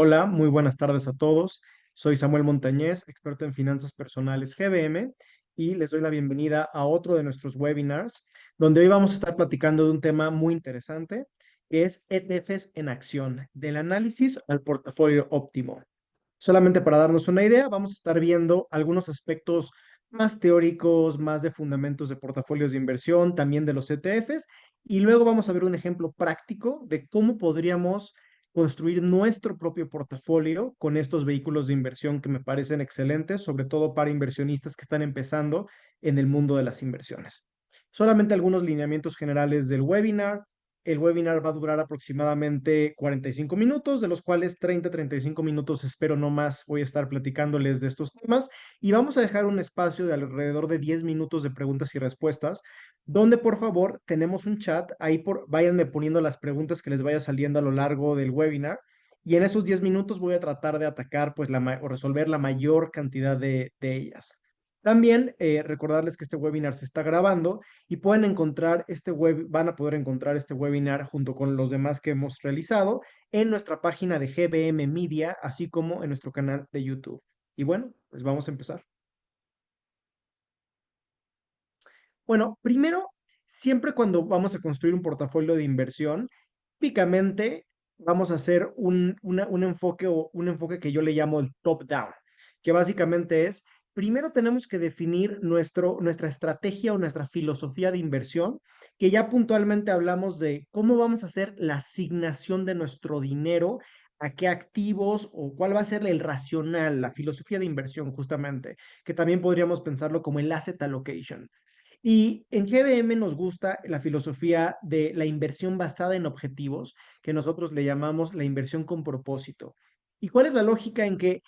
Hola, muy buenas tardes a todos. Soy Samuel Montañez, experto en finanzas personales GBM, y les doy la bienvenida a otro de nuestros webinars, donde hoy vamos a estar platicando de un tema muy interesante, que es ETFs en acción, del análisis al portafolio óptimo. Solamente para darnos una idea, vamos a estar viendo algunos aspectos más teóricos, más de fundamentos de portafolios de inversión, también de los ETFs, y luego vamos a ver un ejemplo práctico de cómo podríamos construir nuestro propio portafolio con estos vehículos de inversión que me parecen excelentes, sobre todo para inversionistas que están empezando en el mundo de las inversiones. Solamente algunos lineamientos generales del webinar. El webinar va a durar aproximadamente 45 minutos, de los cuales 30-35 minutos, espero no más, voy a estar platicándoles de estos temas y vamos a dejar un espacio de alrededor de 10 minutos de preguntas y respuestas, donde por favor tenemos un chat, ahí váyanme poniendo las preguntas que les vaya saliendo a lo largo del webinar y en esos 10 minutos voy a tratar de atacar pues o resolver la mayor cantidad de ellas. También recordarles que este webinar se está grabando y pueden encontrar van a poder encontrar este webinar junto con los demás que hemos realizado en nuestra página de GBM Media, así como en nuestro canal de YouTube. Y bueno, pues vamos a empezar. Bueno, primero, siempre cuando vamos a construir un portafolio de inversión, típicamente vamos a hacer un enfoque o un enfoque que yo le llamo el top-down, que básicamente es, primero tenemos que definir nuestra estrategia o nuestra filosofía de inversión, que ya puntualmente hablamos de cómo vamos a hacer la asignación de nuestro dinero, a qué activos o cuál va a ser el racional, la filosofía de inversión justamente, que también podríamos pensarlo como el asset allocation. Y en GBM nos gusta la filosofía de la inversión basada en objetivos, que nosotros le llamamos la inversión con propósito. ¿Y cuál es la lógica en que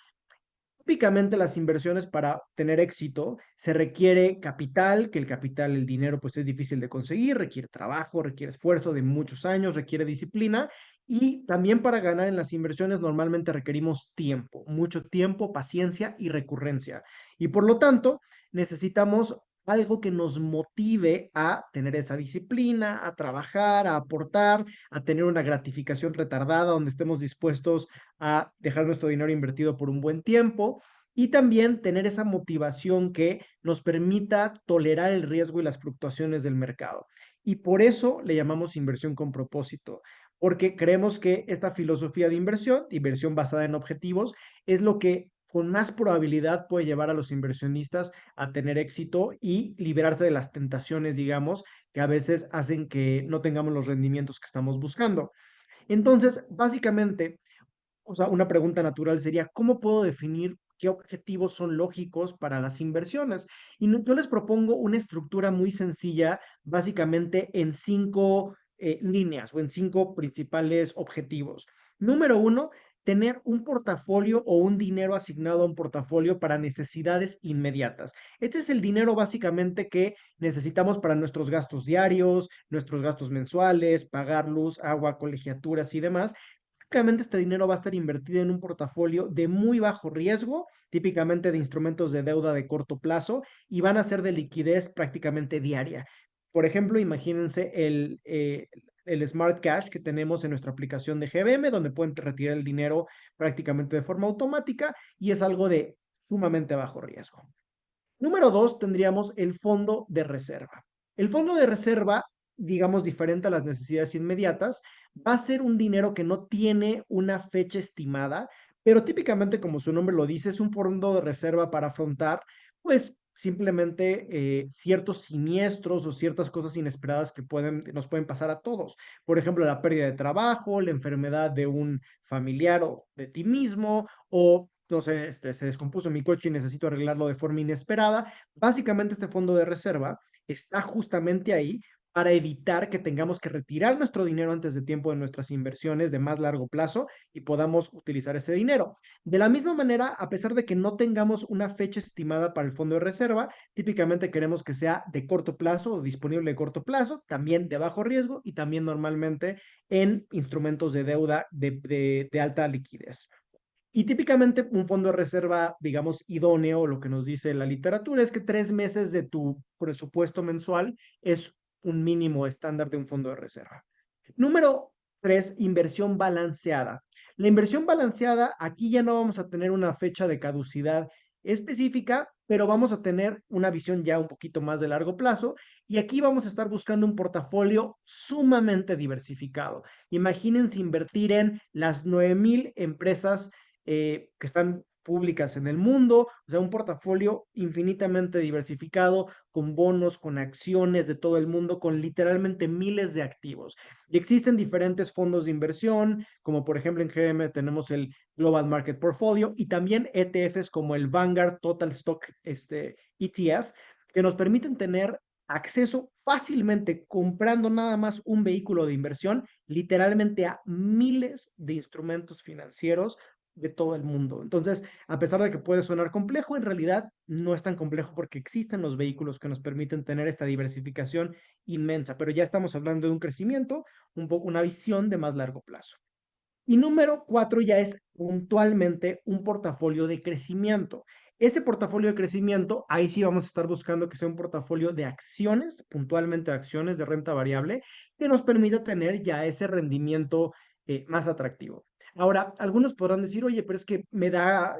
típicamente las inversiones para tener éxito se requiere capital, que el capital, el dinero, pues es difícil de conseguir, requiere trabajo, requiere esfuerzo de muchos años, requiere disciplina y también para ganar en las inversiones normalmente requerimos tiempo, mucho tiempo, paciencia y recurrencia. Y por lo tanto, necesitamos algo que nos motive a tener esa disciplina, a trabajar, a aportar, a tener una gratificación retardada donde estemos dispuestos a dejar nuestro dinero invertido por un buen tiempo y también tener esa motivación que nos permita tolerar el riesgo y las fluctuaciones del mercado. Y por eso le llamamos inversión con propósito, porque creemos que esta filosofía de inversión basada en objetivos, es lo que con más probabilidad puede llevar a los inversionistas a tener éxito y liberarse de las tentaciones, digamos, que a veces hacen que no tengamos los rendimientos que estamos buscando. Entonces, básicamente, o sea, una pregunta natural sería, ¿cómo puedo definir qué objetivos son lógicos para las inversiones? Y yo les propongo una estructura muy sencilla, básicamente en cinco líneas o en cinco principales objetivos. Número uno, tener un portafolio o un dinero asignado a un portafolio para necesidades inmediatas. Este es el dinero básicamente que necesitamos para nuestros gastos diarios, nuestros gastos mensuales, pagar luz, agua, colegiaturas y demás. Típicamente este dinero va a estar invertido en un portafolio de muy bajo riesgo, típicamente de instrumentos de deuda de corto plazo, y van a ser de liquidez prácticamente diaria. Por ejemplo, imagínense el Smart Cash que tenemos en nuestra aplicación de GBM, donde pueden retirar el dinero prácticamente de forma automática y es algo de sumamente bajo riesgo. Número dos, tendríamos el fondo de reserva. El fondo de reserva, digamos, diferente a las necesidades inmediatas, va a ser un dinero que no tiene una fecha estimada, pero típicamente, como su nombre lo dice, es un fondo de reserva para afrontar, pues, simplemente ciertos siniestros o ciertas cosas inesperadas que nos pueden pasar a todos. Por ejemplo, la pérdida de trabajo, la enfermedad de un familiar o de ti mismo, o no sé, se descompuso mi coche y necesito arreglarlo de forma inesperada. Básicamente este fondo de reserva está justamente ahí para evitar que tengamos que retirar nuestro dinero antes de tiempo de nuestras inversiones de más largo plazo y podamos utilizar ese dinero. De la misma manera, a pesar de que no tengamos una fecha estimada para el fondo de reserva, típicamente queremos que sea de corto plazo o disponible de corto plazo, también de bajo riesgo y también normalmente en instrumentos de deuda de alta liquidez. Y típicamente un fondo de reserva, digamos, idóneo, lo que nos dice la literatura, es que 3 meses de tu presupuesto mensual es un mínimo estándar de un fondo de reserva. Número Tres, inversión balanceada. La inversión balanceada, aquí ya no vamos a tener una fecha de caducidad específica, pero vamos a tener una visión ya un poquito más de largo plazo y aquí vamos a estar buscando un portafolio sumamente diversificado. Imagínense invertir en las 9,000 empresas que están públicas en el mundo, o sea, un portafolio infinitamente diversificado, con bonos, con acciones de todo el mundo, con literalmente miles de activos. Y existen diferentes fondos de inversión, como por ejemplo en GM tenemos el Global Market Portfolio y también ETFs como el Vanguard Total Stock ETF, que nos permiten tener acceso fácilmente comprando nada más un vehículo de inversión, literalmente a miles de instrumentos financieros de todo el mundo. Entonces, a pesar de que puede sonar complejo, en realidad no es tan complejo porque existen los vehículos que nos permiten tener esta diversificación inmensa, pero ya estamos hablando de un crecimiento, una visión de más largo plazo. Y número cuatro ya es puntualmente un portafolio de crecimiento. Ese portafolio de crecimiento, ahí sí vamos a estar buscando que sea un portafolio de acciones, puntualmente acciones de renta variable, que nos permita tener ya ese rendimiento más atractivo. Ahora, algunos podrán decir, oye, pero es que me da,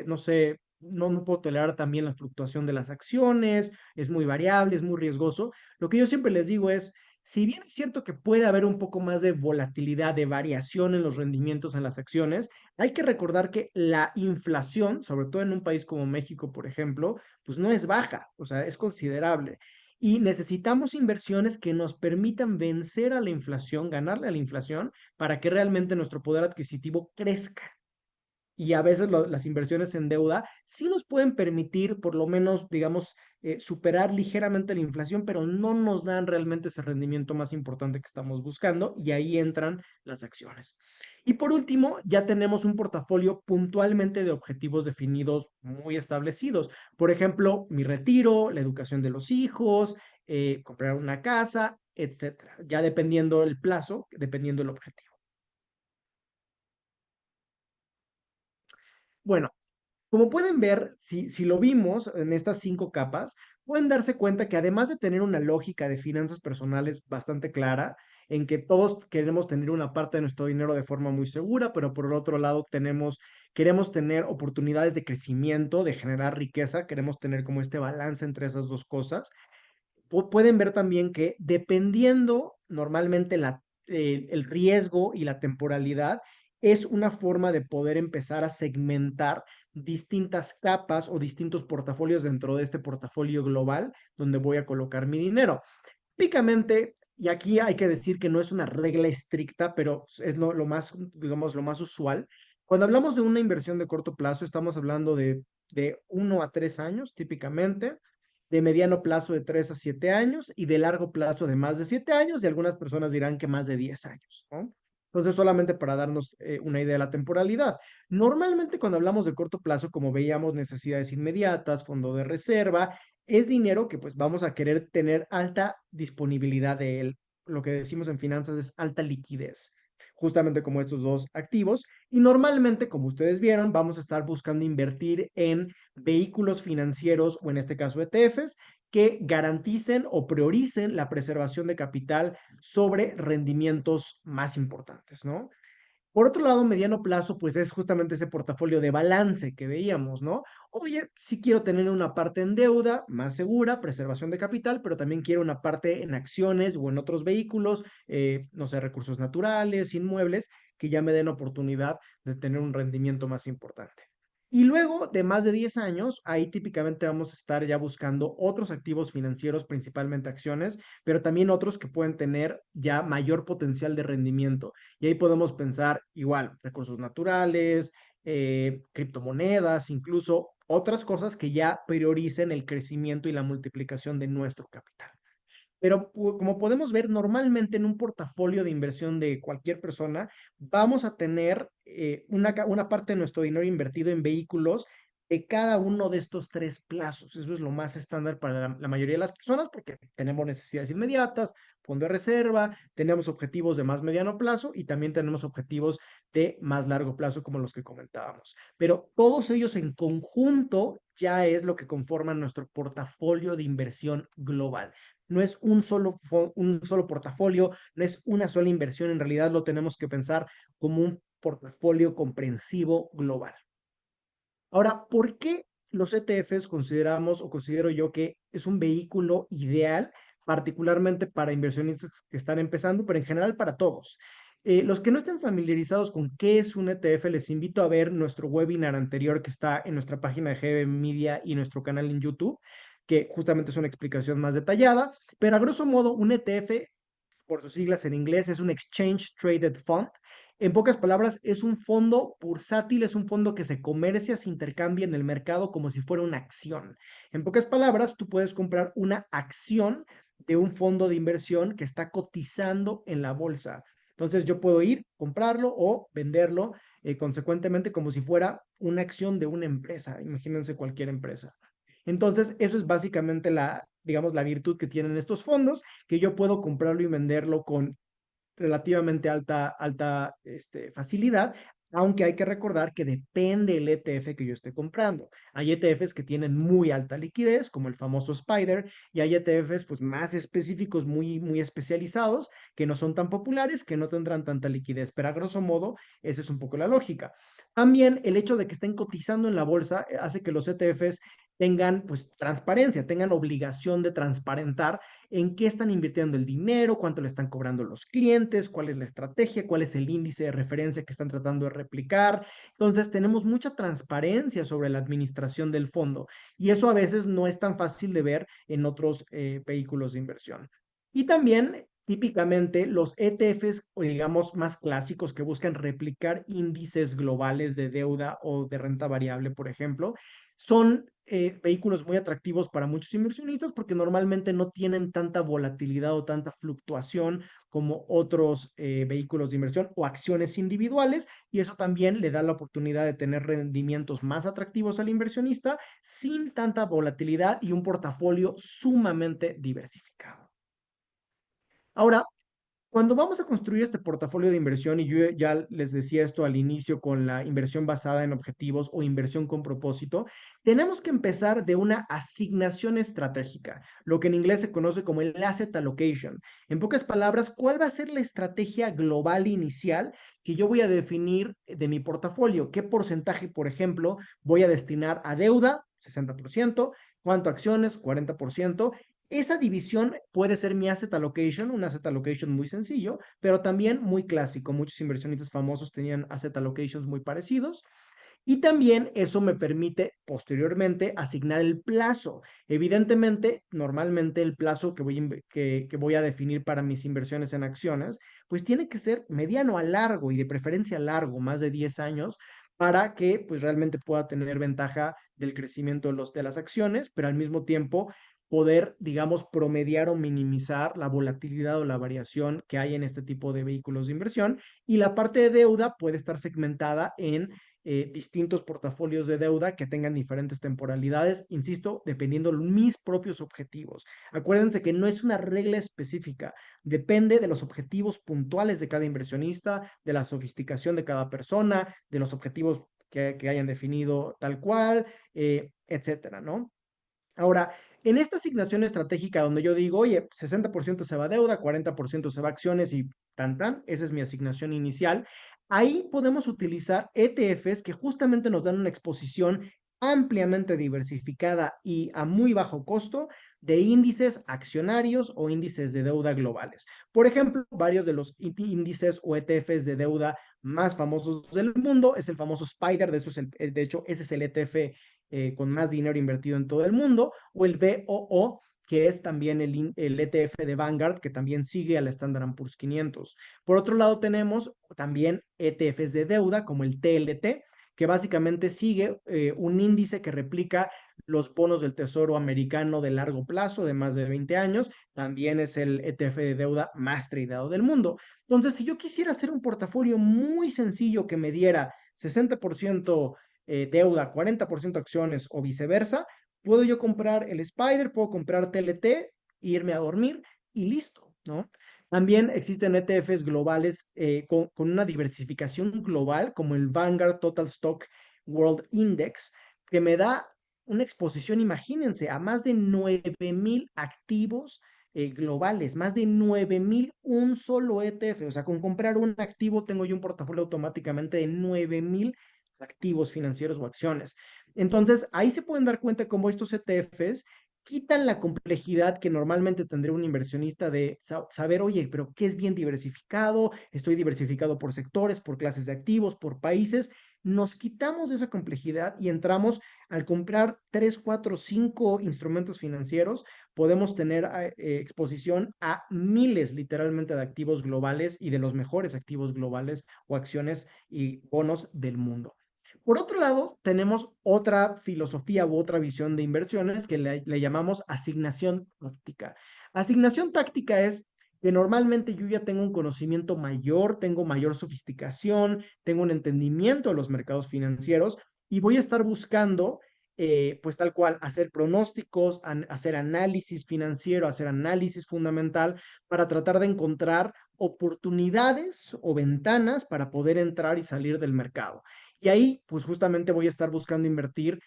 no sé, no puedo tolerar también la fluctuación de las acciones, es muy variable, es muy riesgoso. Lo que yo siempre les digo es, si bien es cierto que puede haber un poco más de volatilidad, de variación en los rendimientos en las acciones, hay que recordar que la inflación, sobre todo en un país como México, por ejemplo, pues no es baja, o sea, es considerable. Y necesitamos inversiones que nos permitan vencer a la inflación, ganarle a la inflación, para que realmente nuestro poder adquisitivo crezca y a veces las inversiones en deuda sí nos pueden permitir, por lo menos, digamos, superar ligeramente la inflación, pero no nos dan realmente ese rendimiento más importante que estamos buscando y ahí entran las acciones. Y por último, ya tenemos un portafolio puntualmente de objetivos definidos muy establecidos. Por ejemplo, mi retiro, la educación de los hijos, comprar una casa, etcétera. Ya dependiendo el plazo, dependiendo el objetivo. Bueno, como pueden ver, si lo vimos en estas 5 capas, pueden darse cuenta que además de tener una lógica de finanzas personales bastante clara, en que todos queremos tener una parte de nuestro dinero de forma muy segura, pero por el otro lado queremos tener oportunidades de crecimiento, de generar riqueza, queremos tener como este balance entre esas dos cosas. Pueden ver también que dependiendo normalmente el riesgo y la temporalidad, es una forma de poder empezar a segmentar distintas capas o distintos portafolios dentro de este portafolio global donde voy a colocar mi dinero. Típicamente, y aquí hay que decir que no es una regla estricta, pero es lo más, digamos, lo más usual. Cuando hablamos de una inversión de corto plazo, estamos hablando de 1 a 3 años, típicamente, de mediano plazo de 3 a 7 años y de largo plazo de más de 7 años, y algunas personas dirán que más de 10 años, ¿no? Entonces, solamente para darnos una idea de la temporalidad. Normalmente, cuando hablamos de corto plazo, como veíamos, necesidades inmediatas, fondo de reserva, es dinero que pues vamos a querer tener alta disponibilidad de él. Lo que decimos en finanzas es alta liquidez, justamente como estos dos activos. Y normalmente, como ustedes vieron, vamos a estar buscando invertir en vehículos financieros o en este caso ETFs que garanticen o prioricen la preservación de capital sobre rendimientos más importantes, ¿no? Por otro lado, mediano plazo, pues es justamente ese portafolio de balance que veíamos, ¿no? Oye, sí quiero tener una parte en deuda más segura, preservación de capital, pero también quiero una parte en acciones o en otros vehículos, no sé, recursos naturales, inmuebles, que ya me den oportunidad de tener un rendimiento más importante. Y luego de más de 10 años, ahí típicamente vamos a estar ya buscando otros activos financieros, principalmente acciones, pero también otros que pueden tener ya mayor potencial de rendimiento. Y ahí podemos pensar igual, recursos naturales, criptomonedas, incluso otras cosas que ya prioricen el crecimiento y la multiplicación de nuestro capital. Pero como podemos ver, normalmente en un portafolio de inversión de cualquier persona, vamos a tener una parte de nuestro dinero invertido en vehículos de cada uno de estos tres plazos. Eso es lo más estándar para la mayoría de las personas porque tenemos necesidades inmediatas, fondo de reserva, tenemos objetivos de más mediano plazo y también tenemos objetivos de más largo plazo como los que comentábamos. Pero todos ellos en conjunto ya es lo que conforman nuestro portafolio de inversión global. No es un solo portafolio, no es una sola inversión, en realidad lo tenemos que pensar como un portafolio comprensivo global. Ahora, ¿por qué los ETFs consideramos o considero yo que es un vehículo ideal, particularmente para inversionistas que están empezando, pero en general para todos? Los que no estén familiarizados con qué es un ETF, les invito a ver nuestro webinar anterior que está en nuestra página de GB Media y nuestro canal en YouTube, que justamente es una explicación más detallada, pero a grosso modo, un ETF, por sus siglas en inglés, es un Exchange Traded Fund. En pocas palabras, es un fondo bursátil, es un fondo que se comercia, se intercambia en el mercado como si fuera una acción. En pocas palabras, tú puedes comprar una acción de un fondo de inversión que está cotizando en la bolsa. Entonces yo puedo ir, comprarlo o venderlo consecuentemente como si fuera una acción de una empresa. Imagínense cualquier empresa. Entonces, eso es básicamente digamos, la virtud que tienen estos fondos, que yo puedo comprarlo y venderlo con relativamente alta facilidad, aunque hay que recordar que depende el ETF que yo esté comprando. Hay ETFs que tienen muy alta liquidez, como el famoso Spider, y hay ETFs pues, más específicos, muy especializados, que no son tan populares, que no tendrán tanta liquidez, pero a grosso modo, esa es un poco la lógica. También el hecho de que estén cotizando en la bolsa hace que los ETFs tengan pues transparencia, tengan obligación de transparentar en qué están invirtiendo el dinero, cuánto le están cobrando los clientes, cuál es la estrategia, cuál es el índice de referencia que están tratando de replicar. Entonces, tenemos mucha transparencia sobre la administración del fondo y eso a veces no es tan fácil de ver en otros vehículos de inversión. Y también, típicamente, los ETFs, o digamos más clásicos que buscan replicar índices globales de deuda o de renta variable, por ejemplo, son vehículos muy atractivos para muchos inversionistas porque normalmente no tienen tanta volatilidad o tanta fluctuación como otros vehículos de inversión o acciones individuales y eso también le da la oportunidad de tener rendimientos más atractivos al inversionista sin tanta volatilidad y un portafolio sumamente diversificado. Ahora, cuando vamos a construir este portafolio de inversión, y yo ya les decía esto al inicio con la inversión basada en objetivos o inversión con propósito, tenemos que empezar de una asignación estratégica, lo que en inglés se conoce como el asset allocation. En pocas palabras, ¿cuál va a ser la estrategia global inicial que yo voy a definir de mi portafolio? ¿Qué porcentaje, por ejemplo, voy a destinar a deuda? 60%, ¿cuánto a acciones? 40%. Esa división puede ser mi asset allocation, un asset allocation muy sencillo, pero también muy clásico. Muchos inversionistas famosos tenían asset allocations muy parecidos. Y también eso me permite posteriormente asignar el plazo. Evidentemente, normalmente el plazo que voy a definir para mis inversiones en acciones, pues tiene que ser mediano a largo y de preferencia largo, más de 10 años, para que pues realmente pueda tener ventaja del crecimiento de las acciones, pero al mismo tiempo poder, digamos, promediar o minimizar la volatilidad o la variación que hay en este tipo de vehículos de inversión. Y la parte de deuda puede estar segmentada en distintos portafolios de deuda que tengan diferentes temporalidades, insisto, dependiendo de mis propios objetivos. Acuérdense que no es una regla específica, depende de los objetivos puntuales de cada inversionista, de la sofisticación de cada persona, de los objetivos que hayan definido tal cual, etcétera, ¿no? Ahora, en esta asignación estratégica donde yo digo, oye, 60% se va a deuda, 40% se va a acciones y tan, esa es mi asignación inicial, ahí podemos utilizar ETFs que justamente nos dan una exposición ampliamente diversificada y a muy bajo costo de índices accionarios o índices de deuda globales. Por ejemplo, varios de los índices o ETFs de deuda más famosos del mundo es el famoso Spider, de hecho, ese es el ETF con más dinero invertido en todo el mundo, o el BOO, que es también el ETF de Vanguard, que también sigue al Standard Poor's 500. Por otro lado, tenemos también ETFs de deuda, como el TLT, que básicamente sigue un índice que replica los bonos del Tesoro americano de largo plazo, de más de 20 años. También es el ETF de deuda más tradeado del mundo. Entonces, si yo quisiera hacer un portafolio muy sencillo que me diera 60% deuda, 40% acciones o viceversa, puedo yo comprar el Spider, puedo comprar TLT, irme a dormir y listo, ¿no? También existen ETFs globales con una diversificación global, como el Vanguard Total Stock World Index, que me da una exposición, imagínense, a más de 9,000 activos globales, más de 9,000 un solo ETF. O sea, con comprar un activo tengo yo un portafolio automáticamente de 9,000 activos financieros o acciones. Entonces, ahí se pueden dar cuenta cómo estos ETFs quitan la complejidad que normalmente tendría un inversionista de saber, oye, pero ¿qué es bien diversificado? Estoy diversificado por sectores, por clases de activos, por países. Nos quitamos de esa complejidad y entramos al comprar 3, 4, 5 instrumentos financieros, podemos tener exposición a miles literalmente de activos globales y de los mejores activos globales o acciones y bonos del mundo. Por otro lado, tenemos otra filosofía u otra visión de inversiones que le llamamos asignación táctica. Asignación táctica es que normalmente yo ya tengo un conocimiento mayor, tengo mayor sofisticación, tengo un entendimiento de los mercados financieros y voy a estar buscando, pues tal cual, hacer pronósticos, hacer análisis financiero, hacer análisis fundamental para tratar de encontrar oportunidades o ventanas para poder entrar y salir del mercado. Y ahí, pues justamente voy a estar buscando invertir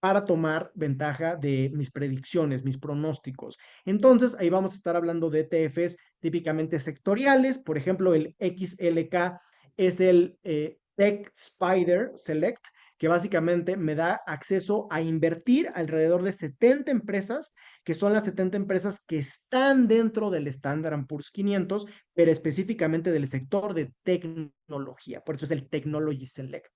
para tomar ventaja de mis predicciones, mis pronósticos. Entonces, ahí vamos a estar hablando de ETFs típicamente sectoriales. Por ejemplo, el XLK es el Tech Spider Select, que básicamente me da acceso a invertir alrededor de 70 empresas, que son las 70 empresas que están dentro del Standard Poor's 500, pero específicamente del sector de tecnología. Por eso es el Technology Select.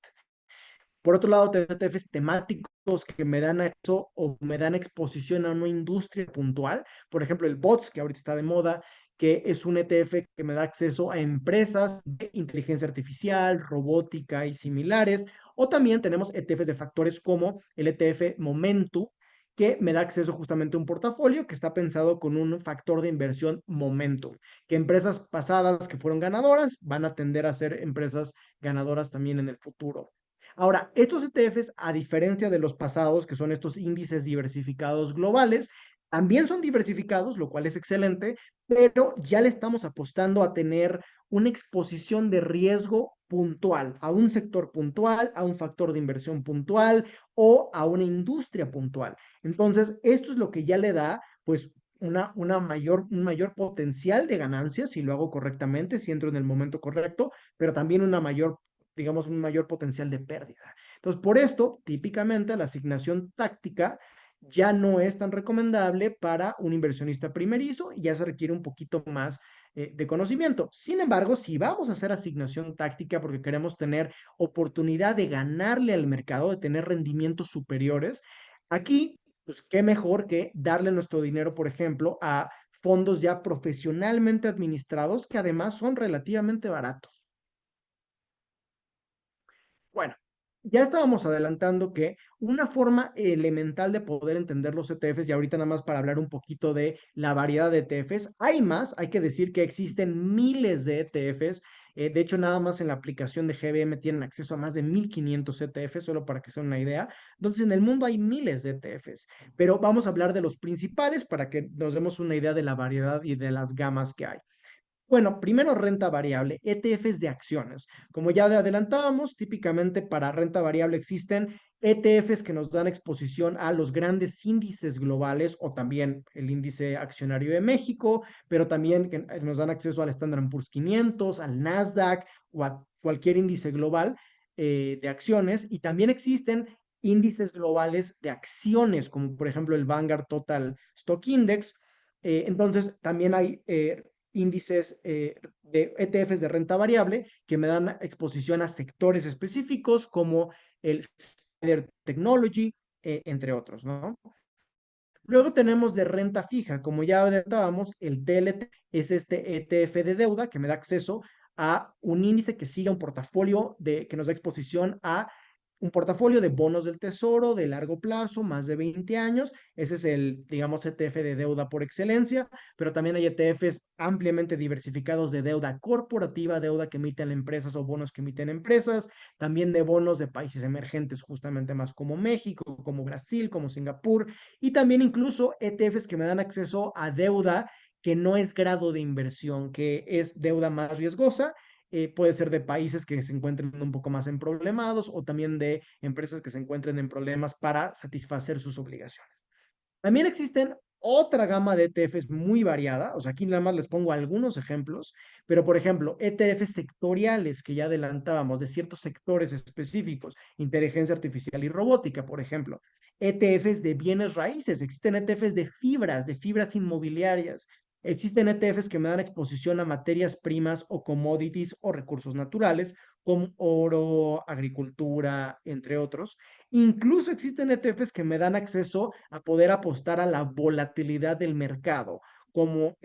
Por otro lado, tengo ETFs temáticos que me dan acceso o me dan exposición a una industria puntual. Por ejemplo, el BOTS, que ahorita está de moda, que es un ETF que me da acceso a empresas de inteligencia artificial, robótica y similares. O también tenemos ETFs de factores como el ETF Momentum, que me da acceso justamente a un portafolio que está pensado con un factor de inversión momentum, que empresas pasadas que fueron ganadoras van a tender a ser empresas ganadoras también en el futuro. Ahora, estos ETFs, a diferencia de los pasados, que son estos índices diversificados globales, también son diversificados, lo cual es excelente, pero ya le estamos apostando a tener una exposición de riesgo puntual, a un sector puntual, a un factor de inversión puntual o a una industria puntual. Entonces, esto es lo que ya le da, pues, un mayor potencial de ganancias si lo hago correctamente, si entro en el momento correcto, pero también una mayor, digamos, un mayor potencial de pérdida. Entonces, por esto, típicamente la asignación táctica ya no es tan recomendable para un inversionista primerizo y ya se requiere un poquito más de conocimiento. Sin embargo, si vamos a hacer asignación táctica porque queremos tener oportunidad de ganarle al mercado, de tener rendimientos superiores, aquí, pues qué mejor que darle nuestro dinero, por ejemplo, a fondos ya profesionalmente administrados que además son relativamente baratos. Bueno, ya estábamos adelantando que una forma elemental de poder entender los ETFs, y ahorita nada más para hablar un poquito de la variedad de ETFs, hay más, hay que decir que existen miles de ETFs. De hecho, nada más en la aplicación de GBM tienen acceso a más de 1,500 ETFs, solo para que se den una idea. Entonces, en el mundo hay miles de ETFs, pero vamos a hablar de los principales para que nos demos una idea de la variedad y de las gamas que hay. Bueno, primero renta variable, ETFs de acciones. Como ya adelantábamos, típicamente para renta variable existen ETFs que nos dan exposición a los grandes índices globales o también el índice accionario de México, pero también que nos dan acceso al Standard Poor's 500, al Nasdaq o a cualquier índice global de acciones. Y también existen índices globales de acciones, como por ejemplo el Vanguard Total Stock Index. Entonces, también hay índices de ETFs de renta variable que me dan exposición a sectores específicos como el Technology, entre otros, ¿no? Luego tenemos de renta fija, como ya adelantábamos, el TLT es este ETF de deuda que me da acceso a un índice que siga un portafolio que nos da exposición a un portafolio de bonos del tesoro de largo plazo, más de 20 años. Ese es el, digamos, ETF de deuda por excelencia, pero también hay ETFs ampliamente diversificados de deuda corporativa, deuda que emiten empresas o bonos que emiten empresas, también de bonos de países emergentes, justamente más como México, como Brasil, como Singapur, y también incluso ETFs que me dan acceso a deuda que no es grado de inversión, que es deuda más riesgosa. Puede ser de países que se encuentren un poco más en problemados o también de empresas que se encuentren en problemas para satisfacer sus obligaciones. También existen otra gama de ETFs muy variada, o sea, aquí nada más les pongo algunos ejemplos, pero por ejemplo, ETFs sectoriales que ya adelantábamos de ciertos sectores específicos, inteligencia artificial y robótica, por ejemplo, ETFs de bienes raíces, existen ETFs de fibras inmobiliarias, existen ETFs que me dan exposición a materias primas o commodities o recursos naturales, como oro, agricultura, entre otros. Incluso existen ETFs que me dan acceso a poder apostar a la volatilidad del mercado, como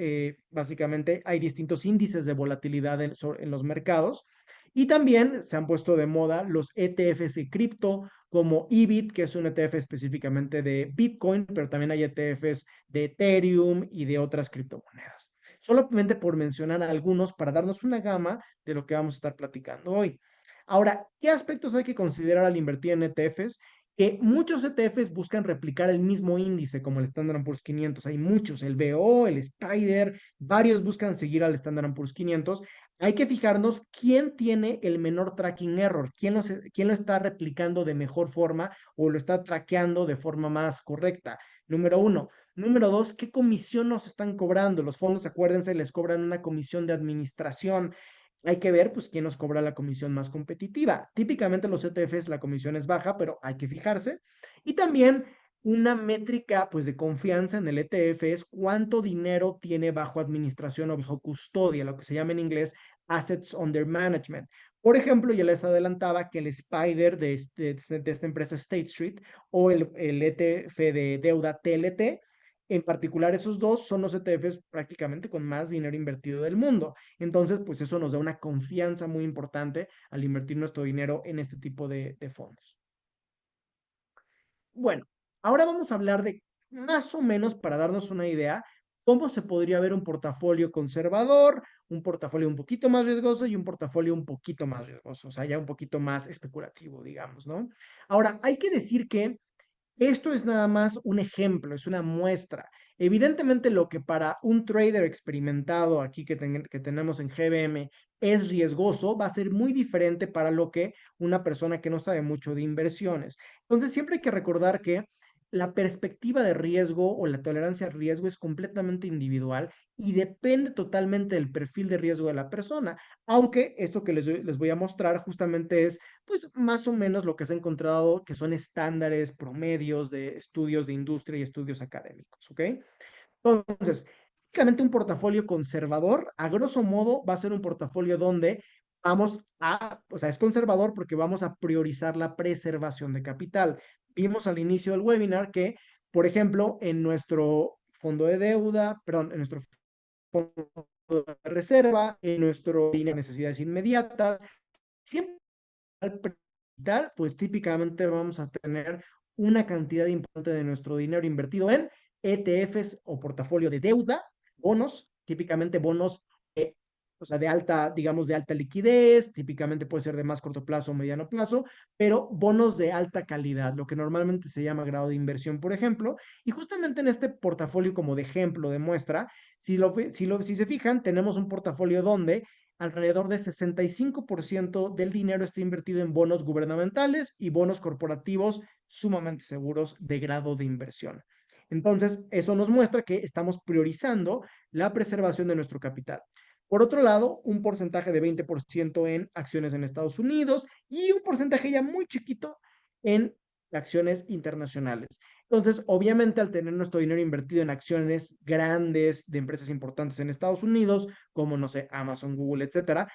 básicamente hay distintos índices de volatilidad en los mercados. Y también se han puesto de moda los ETFs de cripto, como IBIT, que es un ETF específicamente de Bitcoin, pero también hay ETFs de Ethereum y de otras criptomonedas. Solamente por mencionar algunos para darnos una gama de lo que vamos a estar platicando hoy. Ahora, ¿qué aspectos hay que considerar al invertir en ETFs? Que muchos ETFs buscan replicar el mismo índice como el Standard Poor's 500. Hay muchos, el BO, el Spider, varios buscan seguir al Standard Poor's 500. Hay que fijarnos quién tiene el menor tracking error, quién lo está replicando de mejor forma o lo está traqueando de forma más correcta. Número uno. Número dos, ¿qué comisión nos están cobrando? Los fondos, acuérdense, les cobran una comisión de administración. Hay que ver, pues, quién nos cobra la comisión más competitiva. Típicamente los ETFs la comisión es baja, pero hay que fijarse. Y también una métrica, pues, de confianza en el ETF es cuánto dinero tiene bajo administración o bajo custodia, lo que se llama en inglés Assets Under Management. Por ejemplo, ya les adelantaba que el Spider de esta empresa State Street o el ETF de deuda TLT, en particular esos dos son los ETFs prácticamente con más dinero invertido del mundo. Entonces, pues eso nos da una confianza muy importante al invertir nuestro dinero en este tipo de fondos. Bueno, ahora vamos a hablar de más o menos para darnos una idea cómo se podría ver un portafolio conservador, un portafolio un poquito más riesgoso y un portafolio un poquito más riesgoso, o sea, ya un poquito más especulativo, digamos, ¿no? Ahora, hay que decir que esto es nada más un ejemplo, es una muestra. Evidentemente, lo que para un trader experimentado aquí que tenemos en GBM es riesgoso, va a ser muy diferente para lo que una persona que no sabe mucho de inversiones. Entonces, siempre hay que recordar que la perspectiva de riesgo o la tolerancia al riesgo es completamente individual y depende totalmente del perfil de riesgo de la persona. Aunque esto que les voy a mostrar justamente es pues más o menos lo que se ha encontrado que son estándares, promedios de estudios de industria y estudios académicos, ¿ok? Entonces, básicamente un portafolio conservador, a grosso modo, va a ser un portafolio donde o sea, es conservador porque vamos a priorizar la preservación de capital. Vimos al inicio del webinar que, por ejemplo, en nuestro fondo de deuda, perdón, en nuestro fondo de reserva, en nuestro línea de necesidades inmediatas, siempre capital, pues típicamente vamos a tener una cantidad importante de nuestro dinero invertido en ETFs o portafolio de deuda, bonos, típicamente bonos, o sea, de alta, digamos, de alta liquidez, típicamente puede ser de más corto plazo o mediano plazo, pero bonos de alta calidad, lo que normalmente se llama grado de inversión, por ejemplo, y justamente en este portafolio como de ejemplo, de muestra, si se fijan, tenemos un portafolio donde alrededor de 65% del dinero está invertido en bonos gubernamentales y bonos corporativos sumamente seguros de grado de inversión. Entonces, eso nos muestra que estamos priorizando la preservación de nuestro capital. Por otro lado, un porcentaje de 20% en acciones en Estados Unidos y un porcentaje ya muy chiquito en acciones internacionales. Entonces, obviamente, al tener nuestro dinero invertido en acciones grandes de empresas importantes en Estados Unidos, como, no sé, Amazon, Google, etcétera,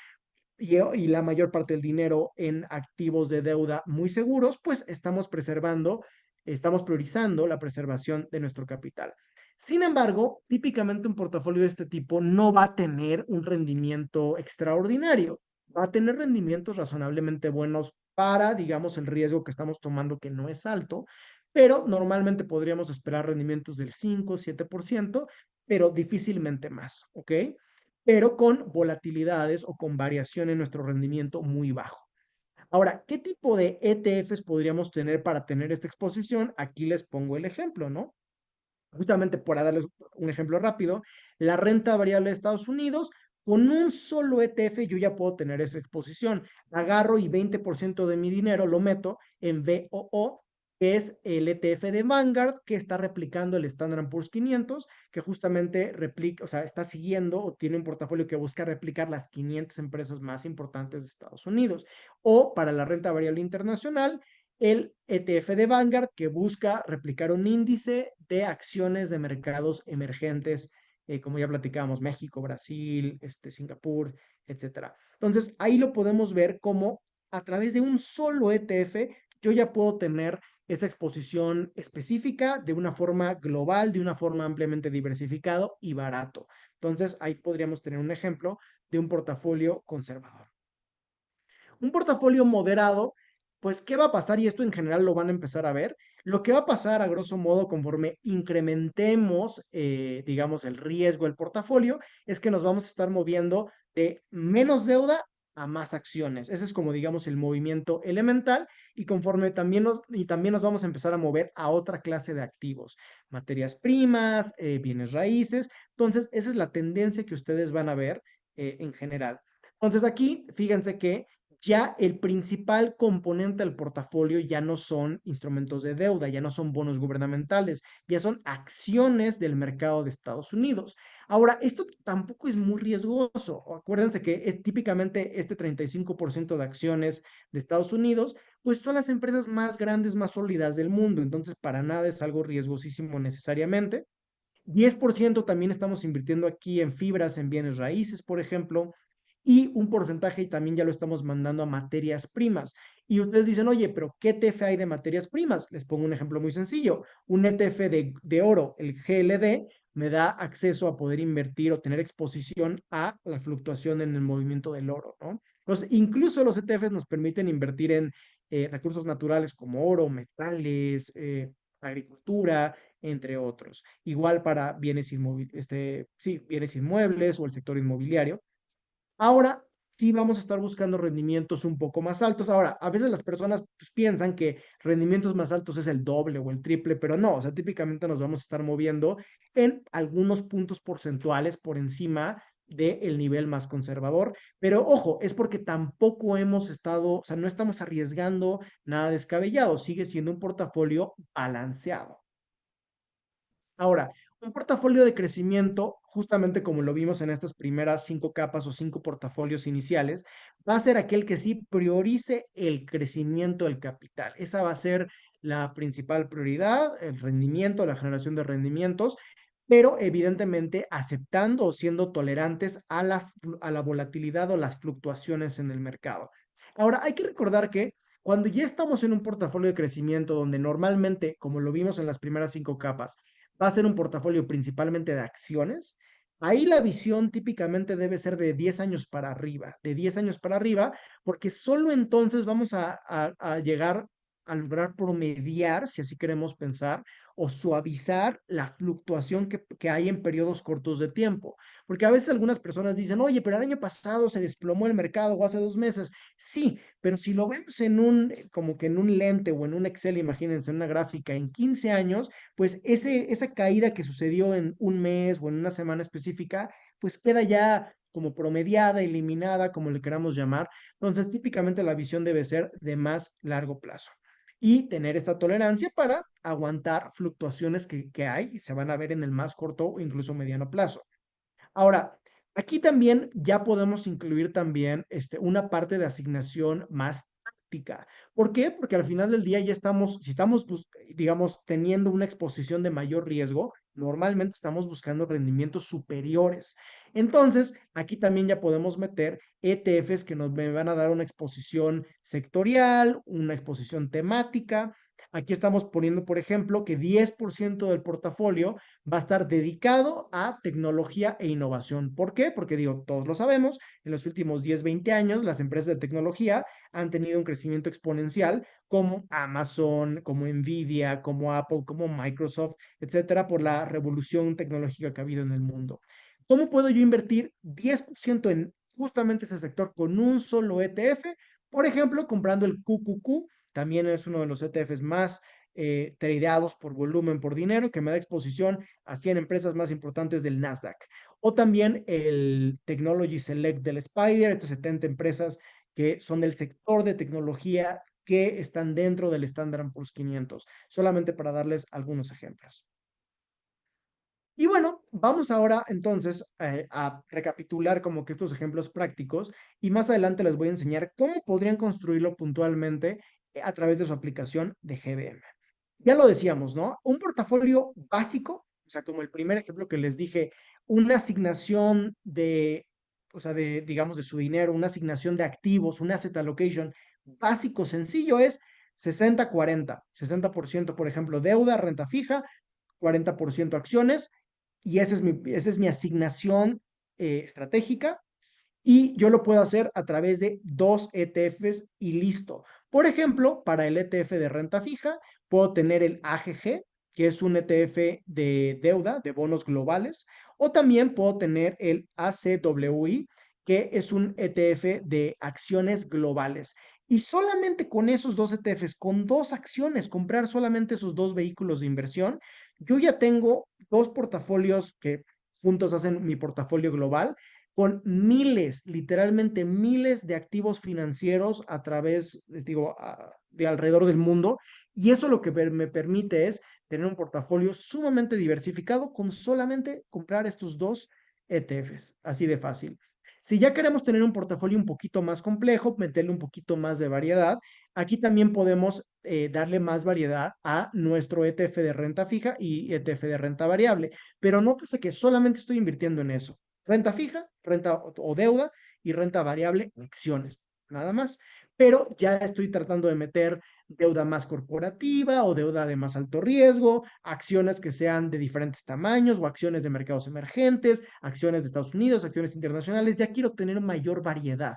y la mayor parte del dinero en activos de deuda muy seguros, pues estamos priorizando la preservación de nuestro capital. Sin embargo, típicamente un portafolio de este tipo no va a tener un rendimiento extraordinario, va a tener rendimientos razonablemente buenos para, digamos, el riesgo que estamos tomando, que no es alto, pero normalmente podríamos esperar rendimientos del 5, 7%, pero difícilmente más, ¿ok? Pero con volatilidades o con variación en nuestro rendimiento muy bajo. Ahora, ¿qué tipo de ETFs podríamos tener para tener esta exposición? Aquí les pongo el ejemplo, ¿no? justamente para darles un ejemplo rápido, la renta variable de Estados Unidos, con un solo ETF yo ya puedo tener esa exposición. Agarro y 20% de mi dinero lo meto en VOO, que es el ETF de Vanguard, que está replicando el Standard Poor's 500, que justamente replica, o sea, está siguiendo o tiene un portafolio que busca replicar las 500 empresas más importantes de Estados Unidos. O para la renta variable internacional, el ETF de Vanguard, que busca replicar un índice de acciones de mercados emergentes, como ya platicábamos, México, Brasil, Singapur, etcétera. Entonces, ahí lo podemos ver como a través de un solo ETF, yo ya puedo tener esa exposición específica de una forma global, de una forma ampliamente diversificado y barato. Entonces, ahí podríamos tener un ejemplo de un portafolio conservador. Un portafolio moderado, pues, ¿qué va a pasar? Y esto en general lo van a empezar a ver. Lo que va a pasar, a grosso modo, conforme incrementemos, digamos, el riesgo del portafolio, es que nos vamos a estar moviendo de menos deuda a más acciones. Ese es como, digamos, el movimiento elemental y conforme también nos vamos a empezar a mover a otra clase de activos, materias primas, bienes raíces. Entonces, esa es la tendencia que ustedes van a ver en general. Entonces, aquí, fíjense que ya el principal componente del portafolio ya no son instrumentos de deuda, ya no son bonos gubernamentales, ya son acciones del mercado de Estados Unidos. Ahora, esto tampoco es muy riesgoso. Acuérdense que es típicamente este 35% de acciones de Estados Unidos, pues son las empresas más grandes, más sólidas del mundo. Entonces, para nada es algo riesgosísimo necesariamente. 10% también estamos invirtiendo aquí en fibras, en bienes raíces, por ejemplo, y un porcentaje también ya lo estamos mandando a materias primas. Y ustedes dicen, oye, pero ¿qué ETF hay de materias primas? Les pongo un ejemplo muy sencillo. Un ETF de oro, el GLD, me da acceso a poder invertir o tener exposición a la fluctuación en el movimiento del oro, ¿no? Entonces, incluso los ETFs nos permiten invertir en recursos naturales como oro, metales, agricultura, entre otros. Igual para bienes inmuebles o el sector inmobiliario. Ahora sí vamos a estar buscando rendimientos un poco más altos. Ahora, a veces las personas pues, piensan que rendimientos más altos es el doble o el triple, pero no, o sea, típicamente nos vamos a estar moviendo en algunos puntos porcentuales por encima del nivel más conservador. Pero ojo, es porque tampoco hemos estado, o sea, no estamos arriesgando nada descabellado, sigue siendo un portafolio balanceado. Ahora, un portafolio de crecimiento, justamente como lo vimos en estas primeras 5 capas o 5 portafolios iniciales, va a ser aquel que sí priorice el crecimiento del capital. Esa va a ser la principal prioridad, el rendimiento, la generación de rendimientos, pero evidentemente aceptando o siendo tolerantes a la volatilidad o las fluctuaciones en el mercado. Ahora, hay que recordar que cuando ya estamos en un portafolio de crecimiento donde normalmente, como lo vimos en las primeras 5 capas, va a ser un portafolio principalmente de acciones. Ahí la visión típicamente debe ser de 10 años para arriba, de 10 años para arriba, porque solo entonces vamos a llegar a lograr promediar, si así queremos pensar, o suavizar la fluctuación que hay en periodos cortos de tiempo. Porque a veces algunas personas dicen, oye, pero el año pasado se desplomó el mercado o hace 2 meses. Sí, pero si lo vemos como que en un lente o en un Excel, imagínense, en una gráfica, en 15 años, pues esa caída que sucedió en un mes o en una semana específica, pues queda ya como promediada, eliminada, como le queramos llamar. Entonces, típicamente la visión debe ser de más largo plazo y tener esta tolerancia para aguantar fluctuaciones que hay y se van a ver en el más corto o incluso mediano plazo. Ahora, aquí también ya podemos incluir también una parte de asignación más táctica. ¿Por qué? Porque al final del día ya estamos, si estamos, digamos, teniendo una exposición de mayor riesgo, normalmente estamos buscando rendimientos superiores. Entonces, aquí también ya podemos meter ETFs que nos van a dar una exposición sectorial, una exposición temática. Aquí estamos poniendo, por ejemplo, que 10% del portafolio va a estar dedicado a tecnología e innovación. ¿Por qué? Porque digo, todos lo sabemos, en los últimos 10, 20 años las empresas de tecnología han tenido un crecimiento exponencial como Amazon, como Nvidia, como Apple, como Microsoft, etcétera, por la revolución tecnológica que ha habido en el mundo. ¿Cómo puedo yo invertir 10% en justamente ese sector con un solo ETF? Por ejemplo, comprando el QQQ, también es uno de los ETFs más tradeados por volumen, por dinero, que me da exposición a 100 empresas más importantes del Nasdaq. O también el Technology Select del Spider, estas 70 empresas que son del sector de tecnología que están dentro del Standard Poor's 500, solamente para darles algunos ejemplos. Y bueno, vamos ahora entonces a recapitular como que estos ejemplos prácticos y más adelante les voy a enseñar cómo podrían construirlo puntualmente a través de su aplicación de GBM. Ya lo decíamos, ¿no? Un portafolio básico, o sea, como el primer ejemplo que les dije, una asignación de, o sea, de, digamos, de su dinero, una asignación de activos, un asset allocation básico, sencillo es 60-40, 60% por ejemplo, deuda, renta fija, 40% acciones, y esa es mi asignación estratégica y yo lo puedo hacer a través de dos ETFs y listo. Por ejemplo, para el ETF de renta fija, puedo tener el AGG, que es un ETF de deuda, de bonos globales, o también puedo tener el ACWI, que es un ETF de acciones globales. Y solamente con esos dos ETFs, con dos acciones, comprar solamente esos dos vehículos de inversión, yo ya tengo dos portafolios que juntos hacen mi portafolio global con miles, literalmente miles de activos financieros a través, digo, de alrededor del mundo. Y eso lo que me permite es tener un portafolio sumamente diversificado con solamente comprar estos dos ETFs, así de fácil. Si ya queremos tener un portafolio un poquito más complejo, meterle un poquito más de variedad, aquí también podemos darle más variedad a nuestro ETF de renta fija y ETF de renta variable. Pero nótese que solamente estoy invirtiendo en eso. Renta fija, renta o deuda y renta variable, acciones, nada más. Pero ya estoy tratando de meter deuda más corporativa o deuda de más alto riesgo, acciones que sean de diferentes tamaños o acciones de mercados emergentes, acciones de Estados Unidos, acciones internacionales. Ya quiero tener mayor variedad.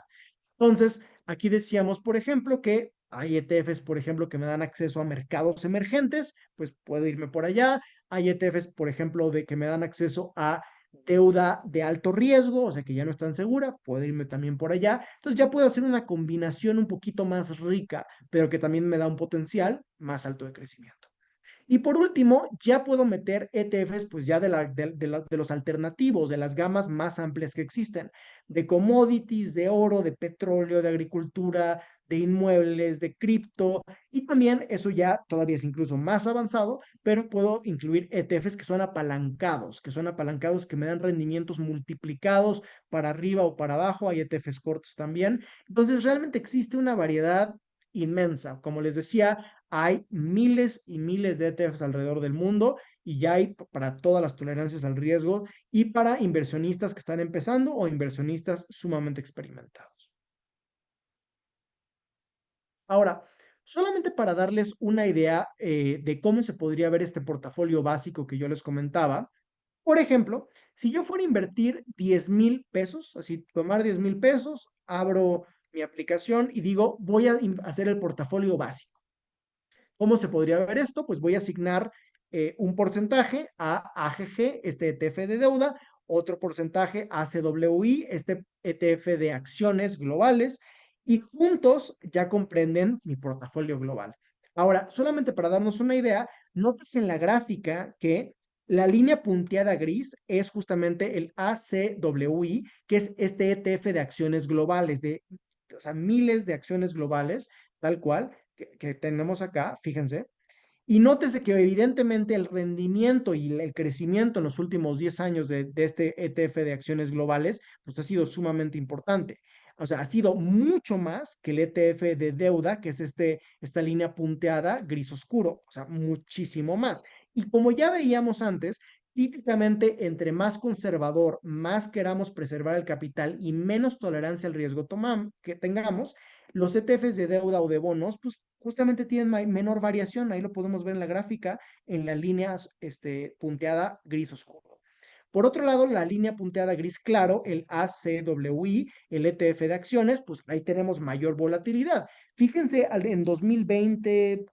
Entonces, aquí decíamos, por ejemplo, que hay ETFs, por ejemplo, que me dan acceso a mercados emergentes, pues puedo irme por allá. Hay ETFs, por ejemplo, de que me dan acceso a deuda de alto riesgo, o sea que ya no es tan segura, puedo irme también por allá. Entonces ya puedo hacer una combinación un poquito más rica, pero que también me da un potencial más alto de crecimiento. Y por último, ya puedo meter ETFs, pues ya de los alternativos, de las gamas más amplias que existen, de commodities, de oro, de petróleo, de agricultura, de inmuebles, de cripto, y también eso ya todavía es incluso más avanzado, pero puedo incluir ETFs que son apalancados que me dan rendimientos multiplicados para arriba o para abajo, hay ETFs cortos también. Entonces, realmente existe una variedad inmensa. Como les decía, hay miles y miles de ETFs alrededor del mundo y ya hay para todas las tolerancias al riesgo y para inversionistas que están empezando o inversionistas sumamente experimentados. Ahora, solamente para darles una idea de cómo se podría ver este portafolio básico que yo les comentaba, por ejemplo, si yo fuera a invertir 10,000 pesos, así tomar 10,000 pesos, abro mi aplicación y digo, voy a hacer el portafolio básico. ¿Cómo se podría ver esto? Pues voy a asignar un porcentaje a AGG, este ETF de deuda, otro porcentaje a CWI, este ETF de acciones globales, y juntos ya comprenden mi portafolio global. Ahora, solamente para darnos una idea, notas en la gráfica que la línea punteada gris es justamente el ACWI, que es este ETF de acciones globales, o sea, miles de acciones globales, tal cual, que tenemos acá, fíjense, y nótese que evidentemente el rendimiento y el crecimiento en los últimos 10 años de este ETF de acciones globales, pues ha sido sumamente importante. O sea, ha sido mucho más que el ETF de deuda, que es esta línea punteada gris oscuro, o sea, muchísimo más. Y como ya veíamos antes, típicamente entre más conservador, más queramos preservar el capital y menos tolerancia al riesgo que tengamos, los ETFs de deuda o de bonos, pues justamente tienen menor variación. Ahí lo podemos ver en la gráfica, en las líneas punteada gris oscuro. Por otro lado, la línea punteada gris claro, el ACWI, el ETF de acciones, pues ahí tenemos mayor volatilidad. Fíjense, en 2020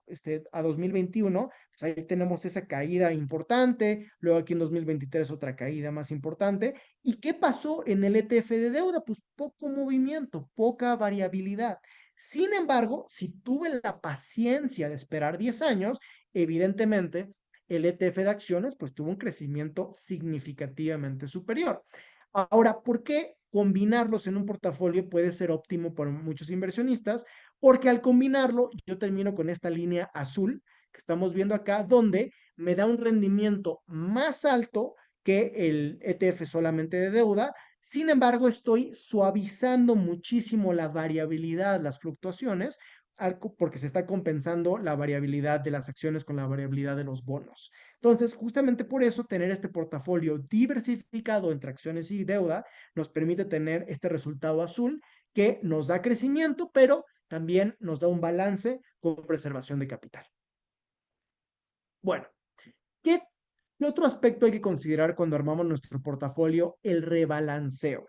a 2021, pues ahí tenemos esa caída importante, luego aquí en 2023 otra caída más importante. ¿Y qué pasó en el ETF de deuda? Pues poco movimiento, poca variabilidad. Sin embargo, si tuve la paciencia de esperar 10 años, evidentemente el ETF de acciones pues tuvo un crecimiento significativamente superior. Ahora, ¿por qué combinarlos en un portafolio puede ser óptimo para muchos inversionistas? Porque al combinarlo, yo termino con esta línea azul que estamos viendo acá, donde me da un rendimiento más alto que el ETF solamente de deuda. Sin embargo, estoy suavizando muchísimo la variabilidad, las fluctuaciones, porque se está compensando la variabilidad de las acciones con la variabilidad de los bonos. Entonces, justamente por eso, tener este portafolio diversificado entre acciones y deuda nos permite tener este resultado azul que nos da crecimiento, pero también nos da un balance con preservación de capital. Bueno, ¿qué, qué otro aspecto hay que considerar cuando armamos nuestro portafolio? El rebalanceo.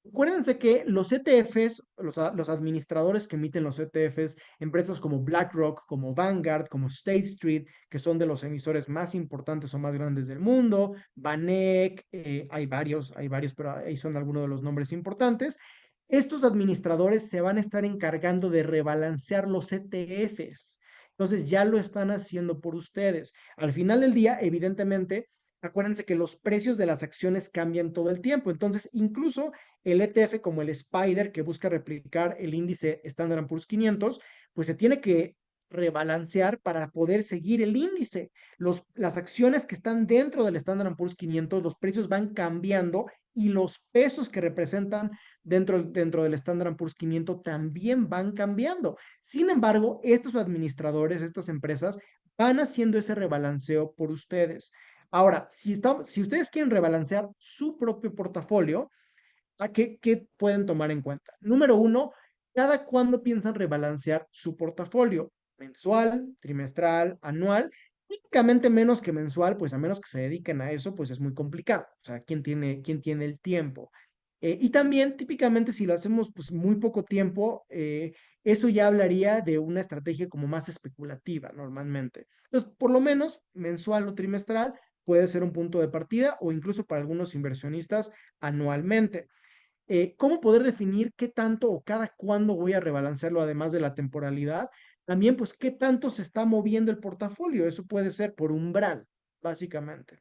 Acuérdense que los ETFs, los administradores que emiten los ETFs, empresas como BlackRock, como Vanguard, como State Street, que son de los emisores más importantes o más grandes del mundo, Vanek, hay varios, pero ahí son algunos de los nombres importantes. Estos administradores se van a estar encargando de rebalancear los ETFs. Entonces ya lo están haciendo por ustedes. Al final del día, evidentemente, acuérdense que los precios de las acciones cambian todo el tiempo. Entonces, incluso el ETF como el Spider, que busca replicar el índice Standard Poor's 500, pues se tiene que rebalancear para poder seguir el índice. Las acciones que están dentro del Standard Poor's 500, los precios van cambiando y los pesos que representan dentro del Standard Poor's 500 también van cambiando. Sin embargo, estos administradores, estas empresas, van haciendo ese rebalanceo por ustedes. Ahora, si ustedes quieren rebalancear su propio portafolio, ¿qué pueden tomar en cuenta? Número uno, ¿cada cuándo piensan rebalancear su portafolio? ¿Mensual, trimestral, anual? Típicamente menos que mensual, pues a menos que se dediquen a eso, pues es muy complicado. O sea, ¿quién tiene el tiempo? Y también típicamente si lo hacemos pues muy poco tiempo, eso ya hablaría de una estrategia como más especulativa normalmente. Entonces, por lo menos mensual o trimestral puede ser un punto de partida o incluso para algunos inversionistas anualmente. ¿Cómo poder definir qué tanto o cada cuándo voy a rebalancearlo además de la temporalidad? También, pues, qué tanto se está moviendo el portafolio. Eso puede ser por umbral, básicamente.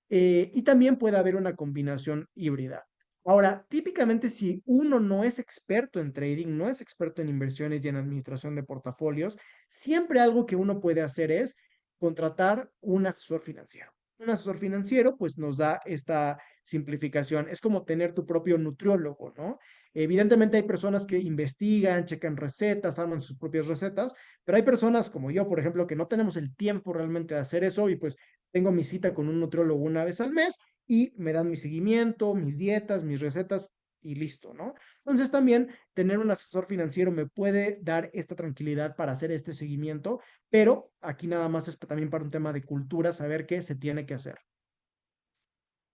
Y también puede haber una combinación híbrida. Ahora, típicamente si uno no es experto en trading, no es experto en inversiones y en administración de portafolios, siempre algo que uno puede hacer es contratar un asesor financiero. Un asesor financiero pues nos da esta simplificación. Es como tener tu propio nutriólogo, ¿no? Evidentemente hay personas que investigan, checan recetas, arman sus propias recetas, pero hay personas como yo, por ejemplo, que no tenemos el tiempo realmente de hacer eso y pues tengo mi cita con un nutriólogo una vez al mes y me dan mi seguimiento, mis dietas, mis recetas y listo, ¿no? Entonces también tener un asesor financiero me puede dar esta tranquilidad para hacer este seguimiento, pero aquí nada más es también para un tema de cultura, saber qué se tiene que hacer.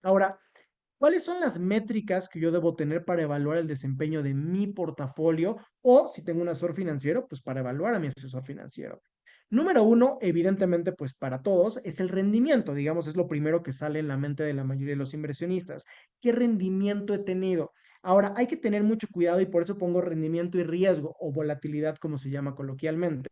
Ahora, ¿cuáles son las métricas que yo debo tener para evaluar el desempeño de mi portafolio? O si tengo un asesor financiero, pues para evaluar a mi asesor financiero. Número uno, evidentemente, pues para todos, es el rendimiento. Digamos, es lo primero que sale en la mente de la mayoría de los inversionistas. ¿Qué rendimiento he tenido? Ahora, hay que tener mucho cuidado y por eso pongo rendimiento y riesgo o volatilidad, como se llama coloquialmente.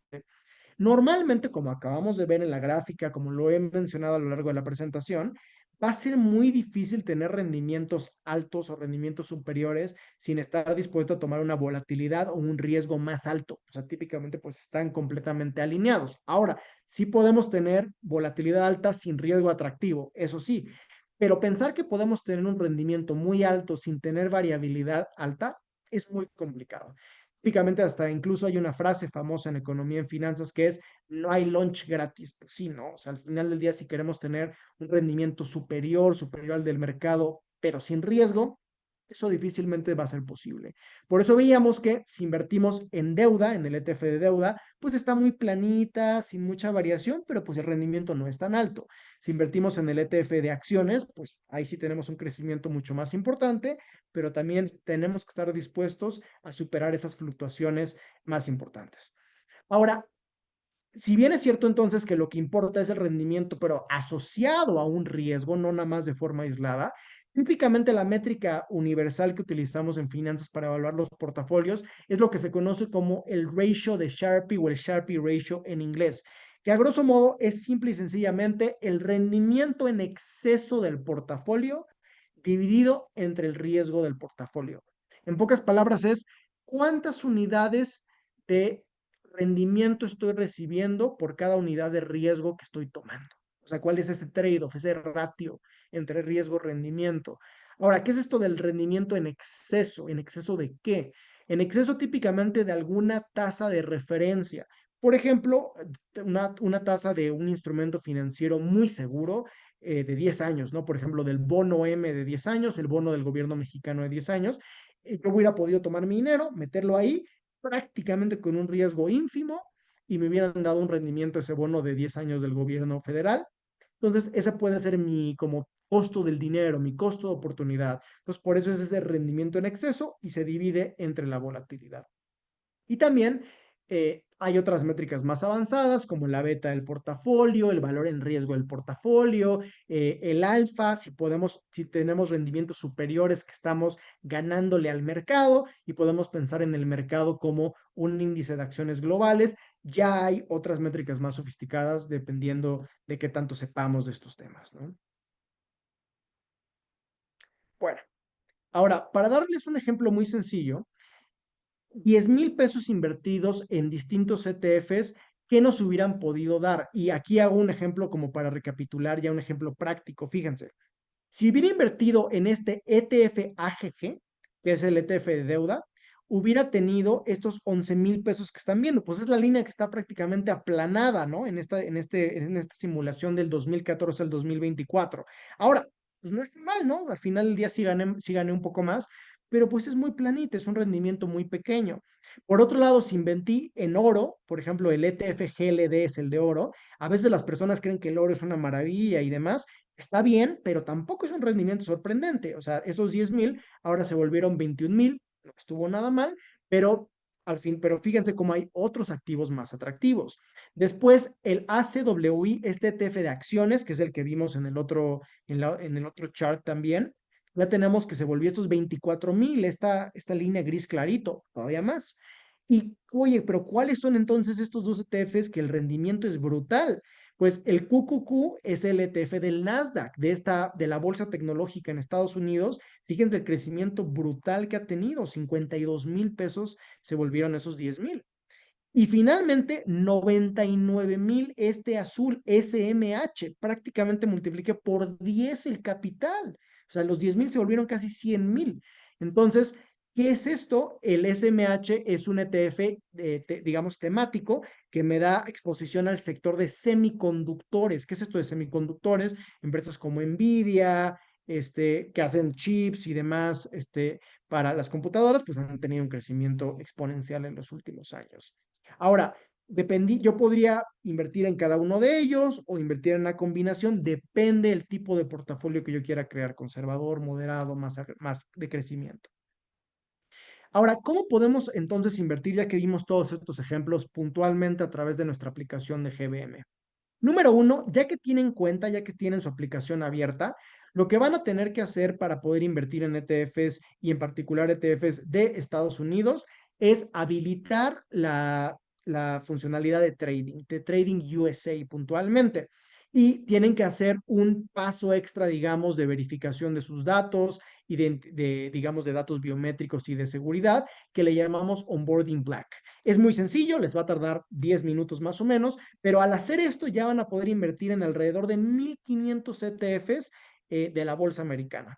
Normalmente, como acabamos de ver en la gráfica, como lo he mencionado a lo largo de la presentación, va a ser muy difícil tener rendimientos altos o rendimientos superiores sin estar dispuesto a tomar una volatilidad o un riesgo más alto. O sea, típicamente pues están completamente alineados. Ahora, sí podemos tener volatilidad alta sin riesgo atractivo, eso sí, pero pensar que podemos tener un rendimiento muy alto sin tener variabilidad alta es muy complicado. Típicamente hasta incluso hay una frase famosa en economía y en finanzas que es no hay lunch gratis. Pues sí, ¿no? O sea, al final del día si queremos tener un rendimiento superior al del mercado, pero sin riesgo, eso difícilmente va a ser posible. Por eso veíamos que si invertimos en deuda, en el ETF de deuda, pues está muy planita, sin mucha variación, pero pues el rendimiento no es tan alto. Si invertimos en el ETF de acciones, pues ahí sí tenemos un crecimiento mucho más importante, pero también tenemos que estar dispuestos a superar esas fluctuaciones más importantes. Ahora, si bien es cierto entonces que lo que importa es el rendimiento, pero asociado a un riesgo, no nada más de forma aislada, típicamente la métrica universal que utilizamos en finanzas para evaluar los portafolios es lo que se conoce como el ratio de Sharpe o el Sharpe ratio en inglés, que a grosso modo es simple y sencillamente el rendimiento en exceso del portafolio dividido entre el riesgo del portafolio. En pocas palabras es cuántas unidades de rendimiento estoy recibiendo por cada unidad de riesgo que estoy tomando. O sea, cuál es ese trade-off, ese ratio entre riesgo-rendimiento. Ahora, ¿qué es esto del rendimiento en exceso? ¿En exceso de qué? En exceso típicamente de alguna tasa de referencia. Por ejemplo, una tasa de un instrumento financiero muy seguro de 10 años, ¿no? Por ejemplo, del bono M de 10 años, el bono del gobierno mexicano de 10 años. Yo hubiera podido tomar mi dinero, meterlo ahí prácticamente con un riesgo ínfimo y me hubieran dado un rendimiento ese bono de 10 años del gobierno federal. Entonces, ese puede ser mi como costo del dinero, mi costo de oportunidad. Entonces, por eso es ese rendimiento en exceso y se divide entre la volatilidad. Y también hay otras métricas más avanzadas, como la beta del portafolio, el valor en riesgo del portafolio, el alfa, si tenemos rendimientos superiores que estamos ganándole al mercado y podemos pensar en el mercado como un índice de acciones globales. Ya hay otras métricas más sofisticadas dependiendo de qué tanto sepamos de estos temas, ¿no? Bueno, ahora, para darles un ejemplo muy sencillo, 10,000 pesos invertidos en distintos ETFs que nos hubieran podido dar. Y aquí hago un ejemplo como para recapitular ya un ejemplo práctico. Fíjense, si hubiera invertido en este ETF AGG, que es el ETF de deuda, hubiera tenido estos 11,000 pesos que están viendo. Pues es la línea que está prácticamente aplanada, ¿no? En esta simulación del 2014 al 2024. Ahora, pues no está mal, ¿no? Al final del día sí gané un poco más, pero pues es muy planita, es un rendimiento muy pequeño. Por otro lado, si invertí en oro, por ejemplo, el ETF GLD es el de oro, a veces las personas creen que el oro es una maravilla y demás, está bien, pero tampoco es un rendimiento sorprendente. O sea, esos 10,000 ahora se volvieron 21,000, no estuvo nada mal, pero al fin, pero fíjense cómo hay otros activos más atractivos. Después, el ACWI, este ETF de acciones, que es el que vimos en el otro chart también, ya tenemos que se volvió estos 24,000, esta línea gris clarito, todavía más. Y oye, pero ¿cuáles son entonces estos dos ETFs que el rendimiento es brutal? Pues el QQQ es el ETF del Nasdaq, de la bolsa tecnológica en Estados Unidos. Fíjense el crecimiento brutal que ha tenido, 52,000 pesos se volvieron esos 10,000. Y finalmente, 99,000 este azul SMH, prácticamente multipliqué por 10 el capital. O sea, los 10,000 se volvieron casi 100,000. Entonces, ¿qué es esto? El SMH es un ETF, digamos, temático que me da exposición al sector de semiconductores. ¿Qué es esto de semiconductores? Empresas como Nvidia, que hacen chips y demás, para las computadoras, pues han tenido un crecimiento exponencial en los últimos años. Ahora, yo podría invertir en cada uno de ellos o invertir en una combinación, depende del tipo de portafolio que yo quiera crear, conservador, moderado, más de crecimiento. Ahora, ¿cómo podemos entonces invertir ya que vimos todos estos ejemplos puntualmente a través de nuestra aplicación de GBM? Número uno, ya que tienen cuenta, ya que tienen su aplicación abierta, lo que van a tener que hacer para poder invertir en ETFs y en particular ETFs de Estados Unidos es habilitar la funcionalidad de Trading USA puntualmente. Y tienen que hacer un paso extra, digamos, de verificación de sus datos y digamos, de datos biométricos y de seguridad que le llamamos Onboarding Black. Es muy sencillo, les va a tardar 10 minutos más o menos, pero al hacer esto ya van a poder invertir en alrededor de 1,500 ETFs de la bolsa americana.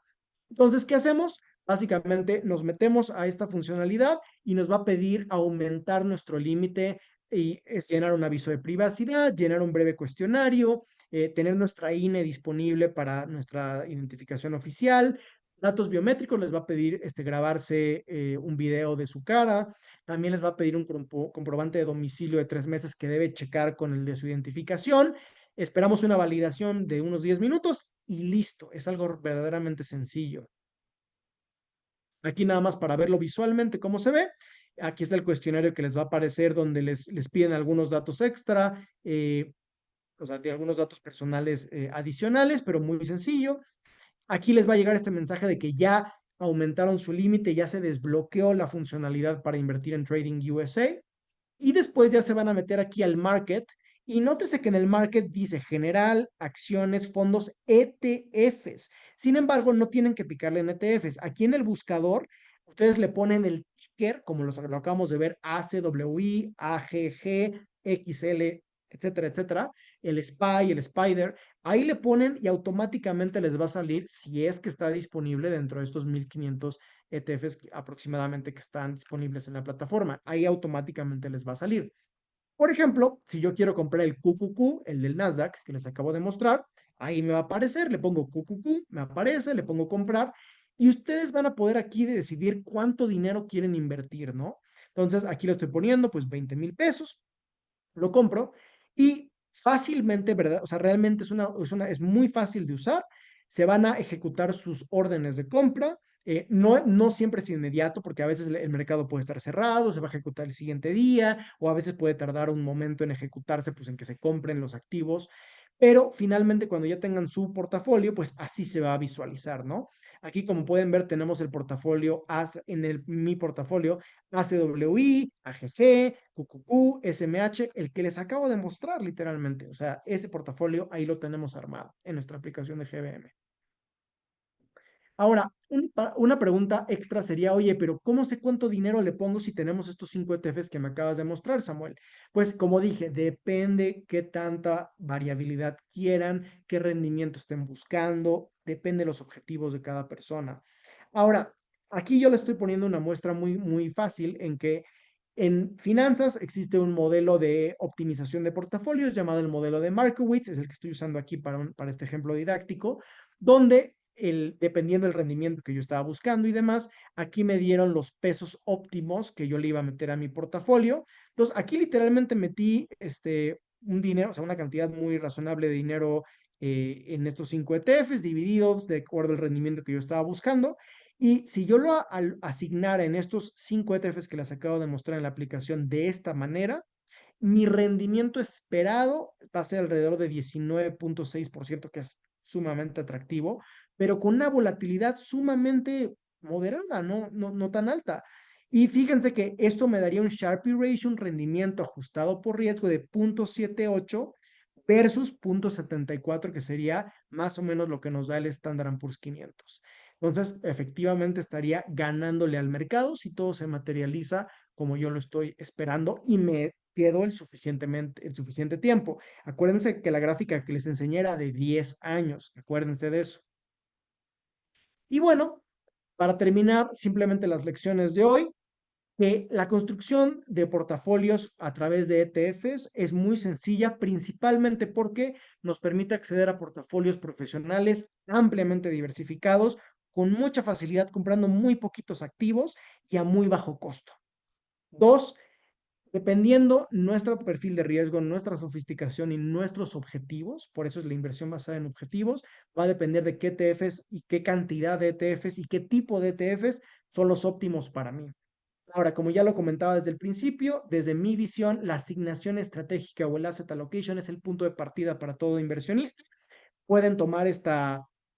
Entonces, ¿qué hacemos? Básicamente nos metemos a esta funcionalidad y nos va a pedir aumentar nuestro límite y es llenar un aviso de privacidad, llenar un breve cuestionario, tener nuestra INE disponible para nuestra identificación oficial, datos biométricos, les va a pedir grabarse un video de su cara, también les va a pedir un comprobante de domicilio de 3 meses que debe checar con el de su identificación. Esperamos una validación de unos 10 minutos y listo. Es algo verdaderamente sencillo. Aquí nada más para verlo visualmente cómo se ve. Aquí está el cuestionario que les va a aparecer donde les piden algunos datos extra, o sea, de algunos datos personales adicionales, pero muy sencillo. Aquí les va a llegar este mensaje de que ya aumentaron su límite, ya se desbloqueó la funcionalidad para invertir en Trading USA. Y después ya se van a meter aquí al market Y nótese que en el market dice general, acciones, fondos, ETFs. Sin embargo, no tienen que picarle en ETFs. Aquí en el buscador, ustedes le ponen el ticker, como lo acabamos de ver, ACWI, AGG, XL, etcétera, etcétera, el SPY, el Spider. Ahí le ponen y automáticamente les va a salir si es que está disponible dentro de estos 1500 ETFs aproximadamente que están disponibles en la plataforma. Ahí automáticamente les va a salir. Por ejemplo, si yo quiero comprar el QQQ, el del Nasdaq, que les acabo de mostrar, ahí me va a aparecer, le pongo QQQ, me aparece, le pongo comprar, y ustedes van a poder aquí decidir cuánto dinero quieren invertir, ¿no? Entonces, aquí le estoy poniendo, pues, 20,000 pesos, lo compro, y fácilmente, ¿verdad? O sea, realmente es muy fácil de usar, se van a ejecutar sus órdenes de compra, no siempre es inmediato, porque a veces el mercado puede estar cerrado, se va a ejecutar el siguiente día, o a veces puede tardar un momento en ejecutarse, pues en que se compren los activos, pero finalmente cuando ya tengan su portafolio, pues así se va a visualizar, ¿no? Aquí, como pueden ver, tenemos el portafolio mi portafolio ACWI, AGG, QQQ, SMH, el que les acabo de mostrar literalmente. O sea, ese portafolio ahí lo tenemos armado en nuestra aplicación de GBM. Ahora, una pregunta extra sería, oye, pero ¿cómo sé cuánto dinero le pongo si tenemos estos 5 ETFs que me acabas de mostrar, Samuel? Pues como dije, depende qué tanta variabilidad quieran, qué rendimiento estén buscando, depende de los objetivos de cada persona. Ahora, aquí yo le estoy poniendo una muestra muy, muy fácil en que en finanzas existe un modelo de optimización de portafolios llamado el modelo de Markowitz, es el que estoy usando aquí para este ejemplo didáctico, donde dependiendo del rendimiento que yo estaba buscando y demás, aquí me dieron los pesos óptimos que yo le iba a meter a mi portafolio. Entonces, aquí literalmente metí un dinero, o sea, una cantidad muy razonable de dinero en estos 5 ETFs, divididos de acuerdo al rendimiento que yo estaba buscando. Y si yo lo asignara en estos 5 ETFs que les acabo de mostrar en la aplicación de esta manera, mi rendimiento esperado va a ser alrededor de 19,6%, que es sumamente atractivo, pero con una volatilidad sumamente moderada, no tan alta. Y fíjense que esto me daría un Sharpe Ratio, un rendimiento ajustado por riesgo de 0,78 versus 0,74, que sería más o menos lo que nos da el Standard Poor's 500. Entonces, efectivamente estaría ganándole al mercado si todo se materializa como yo lo estoy esperando y me quedo el suficiente tiempo. Acuérdense que la gráfica que les enseñé era de 10 años, acuérdense de eso. Y bueno, para terminar, simplemente las lecciones de hoy, que la construcción de portafolios a través de ETFs es muy sencilla, principalmente porque nos permite acceder a portafolios profesionales ampliamente diversificados, con mucha facilidad, comprando muy poquitos activos y a muy bajo costo. Dos, dependiendo nuestro perfil de riesgo, nuestra sofisticación y nuestros objetivos, por eso es la inversión basada en objetivos, va a depender de qué ETFs y qué cantidad de ETFs y qué tipo de ETFs son los óptimos para mí. Ahora, como ya lo comentaba desde el principio, desde mi visión, la asignación estratégica o el asset allocation es el punto de partida para todo inversionista. Pueden tomar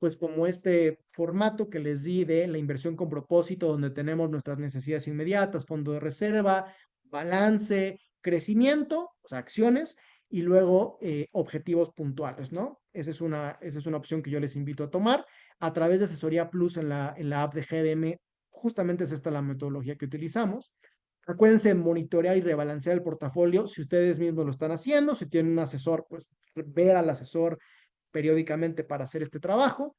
pues como este formato que les di de la inversión con propósito, donde tenemos nuestras necesidades inmediatas, fondo de reserva, balance, crecimiento, o sea, acciones, y luego objetivos puntuales, ¿no? Esa es una opción que yo les invito a tomar. A través de Asesoría Plus en la app de GDM, justamente es esta la metodología que utilizamos. Acuérdense monitorear y rebalancear el portafolio si ustedes mismos lo están haciendo. Si tienen un asesor, pues ver al asesor periódicamente para hacer este trabajo.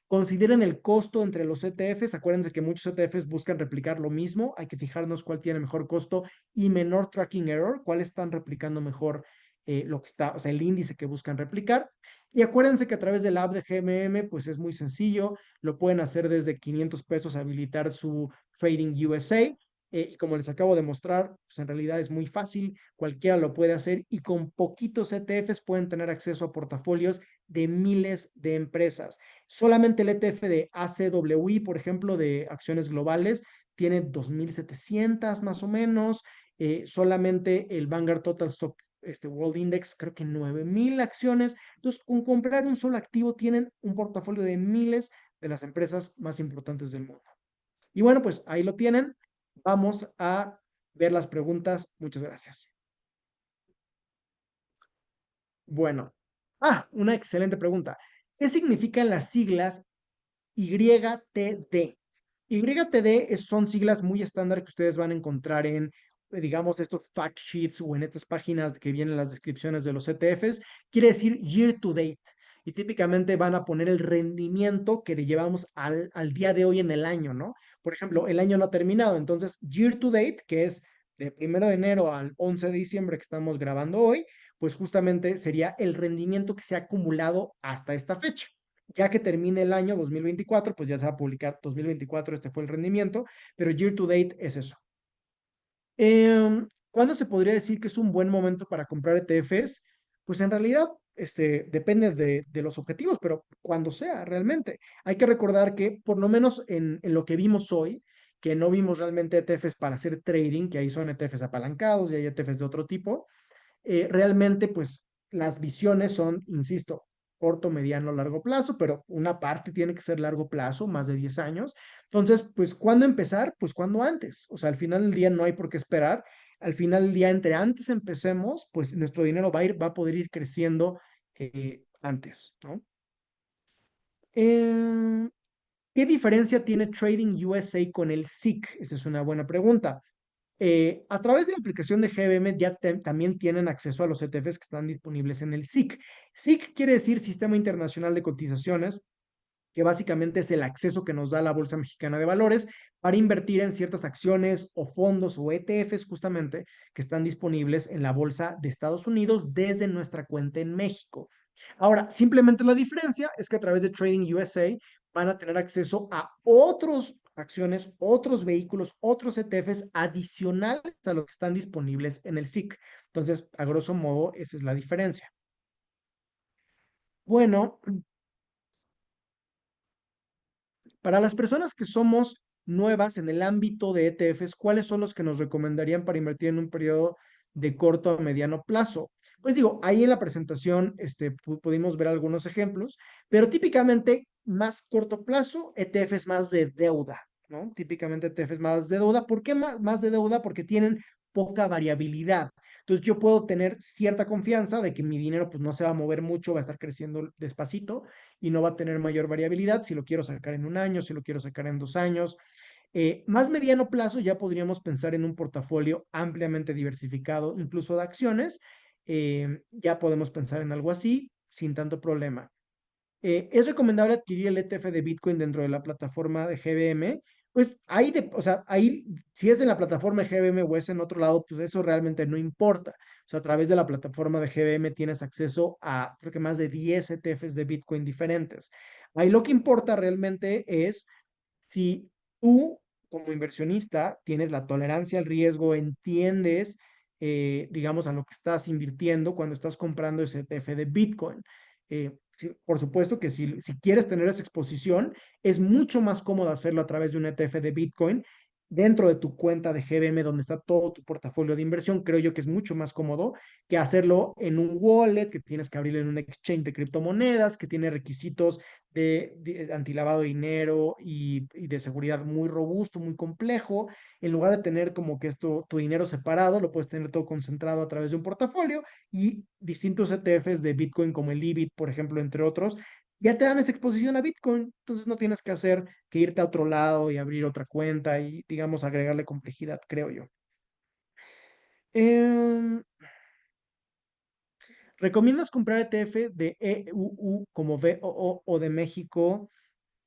Consideren el costo entre los ETFs. Acuérdense que muchos ETFs buscan replicar lo mismo. Hay que fijarnos cuál tiene mejor costo y menor tracking error, cuál están replicando mejor lo que está, o sea, el índice que buscan replicar. Y acuérdense que a través de la app de GMM, pues es muy sencillo. Lo pueden hacer desde 500 pesos, habilitar su Trading USA. Y como les acabo de mostrar, pues en realidad es muy fácil, cualquiera lo puede hacer y con poquitos ETFs pueden tener acceso a portafolios de miles de empresas. Solamente el ETF de ACWI, por ejemplo, de acciones globales, tiene 2,700 más o menos. Solamente el Vanguard Total Stock World Index, creo que 9,000 acciones. Entonces, con comprar un solo activo, tienen un portafolio de miles de las empresas más importantes del mundo. Y bueno, pues ahí lo tienen. Vamos a ver las preguntas. Muchas gracias. Bueno. Una excelente pregunta. ¿Qué significan las siglas YTD? YTD son siglas muy estándar que ustedes van a encontrar en, digamos, estos fact sheets o en estas páginas que vienen las descripciones de los ETFs. Quiere decir year to date. Y típicamente van a poner el rendimiento que le llevamos al día de hoy en el año, ¿no? Por ejemplo, el año no ha terminado. Entonces, year to date, que es de 1 de enero al 11 de diciembre que estamos grabando hoy, pues justamente sería el rendimiento que se ha acumulado hasta esta fecha. Ya que termine el año 2024, pues ya se va a publicar 2024, este fue el rendimiento, pero year to date es eso. ¿Cuándo se podría decir que es un buen momento para comprar ETFs? Pues en realidad depende de los objetivos, pero cuando sea realmente. Hay que recordar que por lo menos en lo que vimos hoy, que no vimos realmente ETFs para hacer trading, que ahí son ETFs apalancados y hay ETFs de otro tipo, realmente, pues, las visiones son, insisto, corto, mediano, largo plazo, pero una parte tiene que ser largo plazo, más de 10 años. Entonces, pues, ¿cuándo empezar? Pues, cuando antes. O sea, al final del día no hay por qué esperar. Al final del día, entre antes empecemos, pues, nuestro dinero va a poder ir creciendo antes, ¿no? Eh, ¿Qué diferencia tiene Trading USA con el SIC? Esa es una buena pregunta. A través de la aplicación de GBM ya también tienen acceso a los ETFs que están disponibles en el SIC. SIC quiere decir Sistema Internacional de Cotizaciones, que básicamente es el acceso que nos da la Bolsa Mexicana de Valores para invertir en ciertas acciones o fondos o ETFs justamente que están disponibles en la Bolsa de Estados Unidos desde nuestra cuenta en México. Ahora, simplemente la diferencia es que a través de Trading USA van a tener acceso a otros acciones, otros vehículos, otros ETFs adicionales a los que están disponibles en el SIC. Entonces, a grosso modo, esa es la diferencia. Bueno, para las personas que somos nuevas en el ámbito de ETFs, ¿cuáles son los que nos recomendarían para invertir en un periodo de corto a mediano plazo? Pues digo, ahí en la presentación pudimos ver algunos ejemplos, pero típicamente más corto plazo, ETFs más de deuda, ¿no? Típicamente ETFs más de deuda. ¿Por qué más de deuda? Porque tienen poca variabilidad. Entonces yo puedo tener cierta confianza de que mi dinero pues no se va a mover mucho, va a estar creciendo despacito y no va a tener mayor variabilidad si lo quiero sacar en un año, si lo quiero sacar en 2 años. Más mediano plazo ya podríamos pensar en un portafolio ampliamente diversificado, incluso de acciones. Ya podemos pensar en algo así sin tanto problema. ¿Es recomendable adquirir el ETF de Bitcoin dentro de la plataforma de GBM? Pues ahí, o sea, ahí, si es en la plataforma de GBM o es en otro lado, pues eso realmente no importa. O sea, a través de la plataforma de GBM tienes acceso a, creo que más de 10 ETFs de Bitcoin diferentes. Ahí lo que importa realmente es si tú, como inversionista, tienes la tolerancia al riesgo, entiendes, digamos, a lo que estás invirtiendo cuando estás comprando ese ETF de Bitcoin. Sí, por supuesto que si quieres tener esa exposición, es mucho más cómodo hacerlo a través de un ETF de Bitcoin dentro de tu cuenta de GBM donde está todo tu portafolio de inversión. Creo yo que es mucho más cómodo que hacerlo en un wallet, que tienes que abrir en un exchange de criptomonedas, que tiene requisitos de antilavado de dinero y de seguridad muy robusto, muy complejo. En lugar de tener como que esto, tu dinero separado, lo puedes tener todo concentrado a través de un portafolio y distintos ETFs de Bitcoin como el IBIT, por ejemplo, entre otros, ya te dan esa exposición a Bitcoin. Entonces no tienes que hacer que irte a otro lado y abrir otra cuenta y, digamos, agregarle complejidad, creo yo. Em, ¿Recomiendas comprar ETF de EUU como VOO o de México?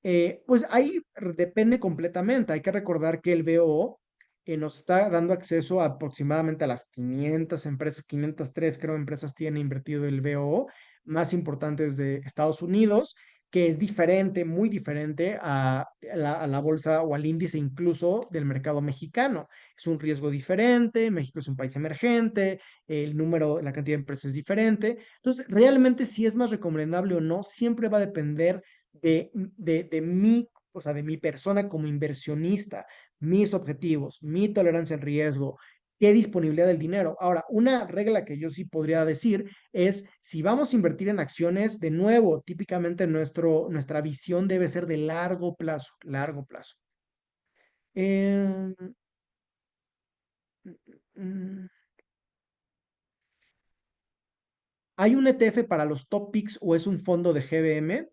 Pues ahí depende completamente. Hay que recordar que el BOO nos está dando acceso a aproximadamente a las 500 empresas, 503 creo empresas tienen invertido el BOO, más importantes de Estados Unidos, que es diferente, muy diferente a la bolsa o al índice incluso del mercado mexicano. Es un riesgo diferente, México es un país emergente, el número, la cantidad de empresas es diferente. Entonces, realmente si es más recomendable o no, siempre va a depender de mí, o sea, de mi persona como inversionista, mis objetivos, mi tolerancia al riesgo, qué disponibilidad del dinero. Ahora, una regla que yo sí podría decir es, si vamos a invertir en acciones, de nuevo, típicamente nuestra visión debe ser de largo plazo, largo plazo. Eh, mm, ¿Hay un ETF para los top picks o es un fondo de GBM?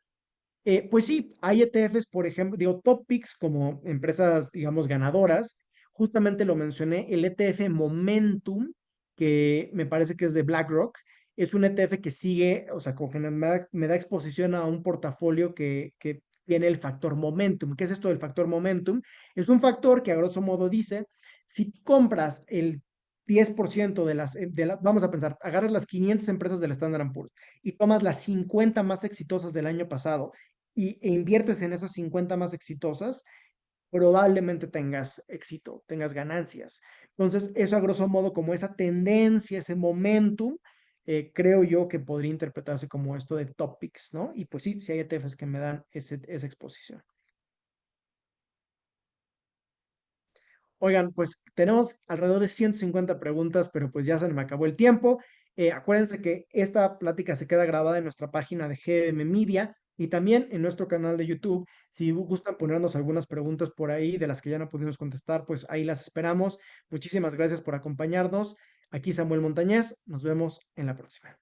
Pues sí, hay ETFs, por ejemplo, digo, top picks como empresas, digamos, ganadoras. Justamente lo mencioné, el ETF Momentum, que me parece que es de BlackRock, es un ETF que sigue, o sea, como que me da exposición a un portafolio que tiene el factor momentum. ¿Qué es esto del factor momentum? Es un factor que a grosso modo dice, si compras el 10% vamos a pensar, agarras las 500 empresas del Standard Poor's y tomas las 50 más exitosas del año pasado e inviertes en esas 50 más exitosas, probablemente tengas éxito, tengas ganancias. Entonces, eso a grosso modo, como esa tendencia, ese momentum, creo yo que podría interpretarse como esto de top picks, ¿no? Y pues sí, sí hay ETFs que me dan esa exposición. Oigan, pues tenemos alrededor de 150 preguntas, pero pues ya se me acabó el tiempo. Acuérdense que esta plática se queda grabada en nuestra página de GM Media y también en nuestro canal de YouTube. Si gustan ponernos algunas preguntas por ahí de las que ya no pudimos contestar, pues ahí las esperamos. Muchísimas gracias por acompañarnos. Aquí Samuel Montañez. Nos vemos en la próxima.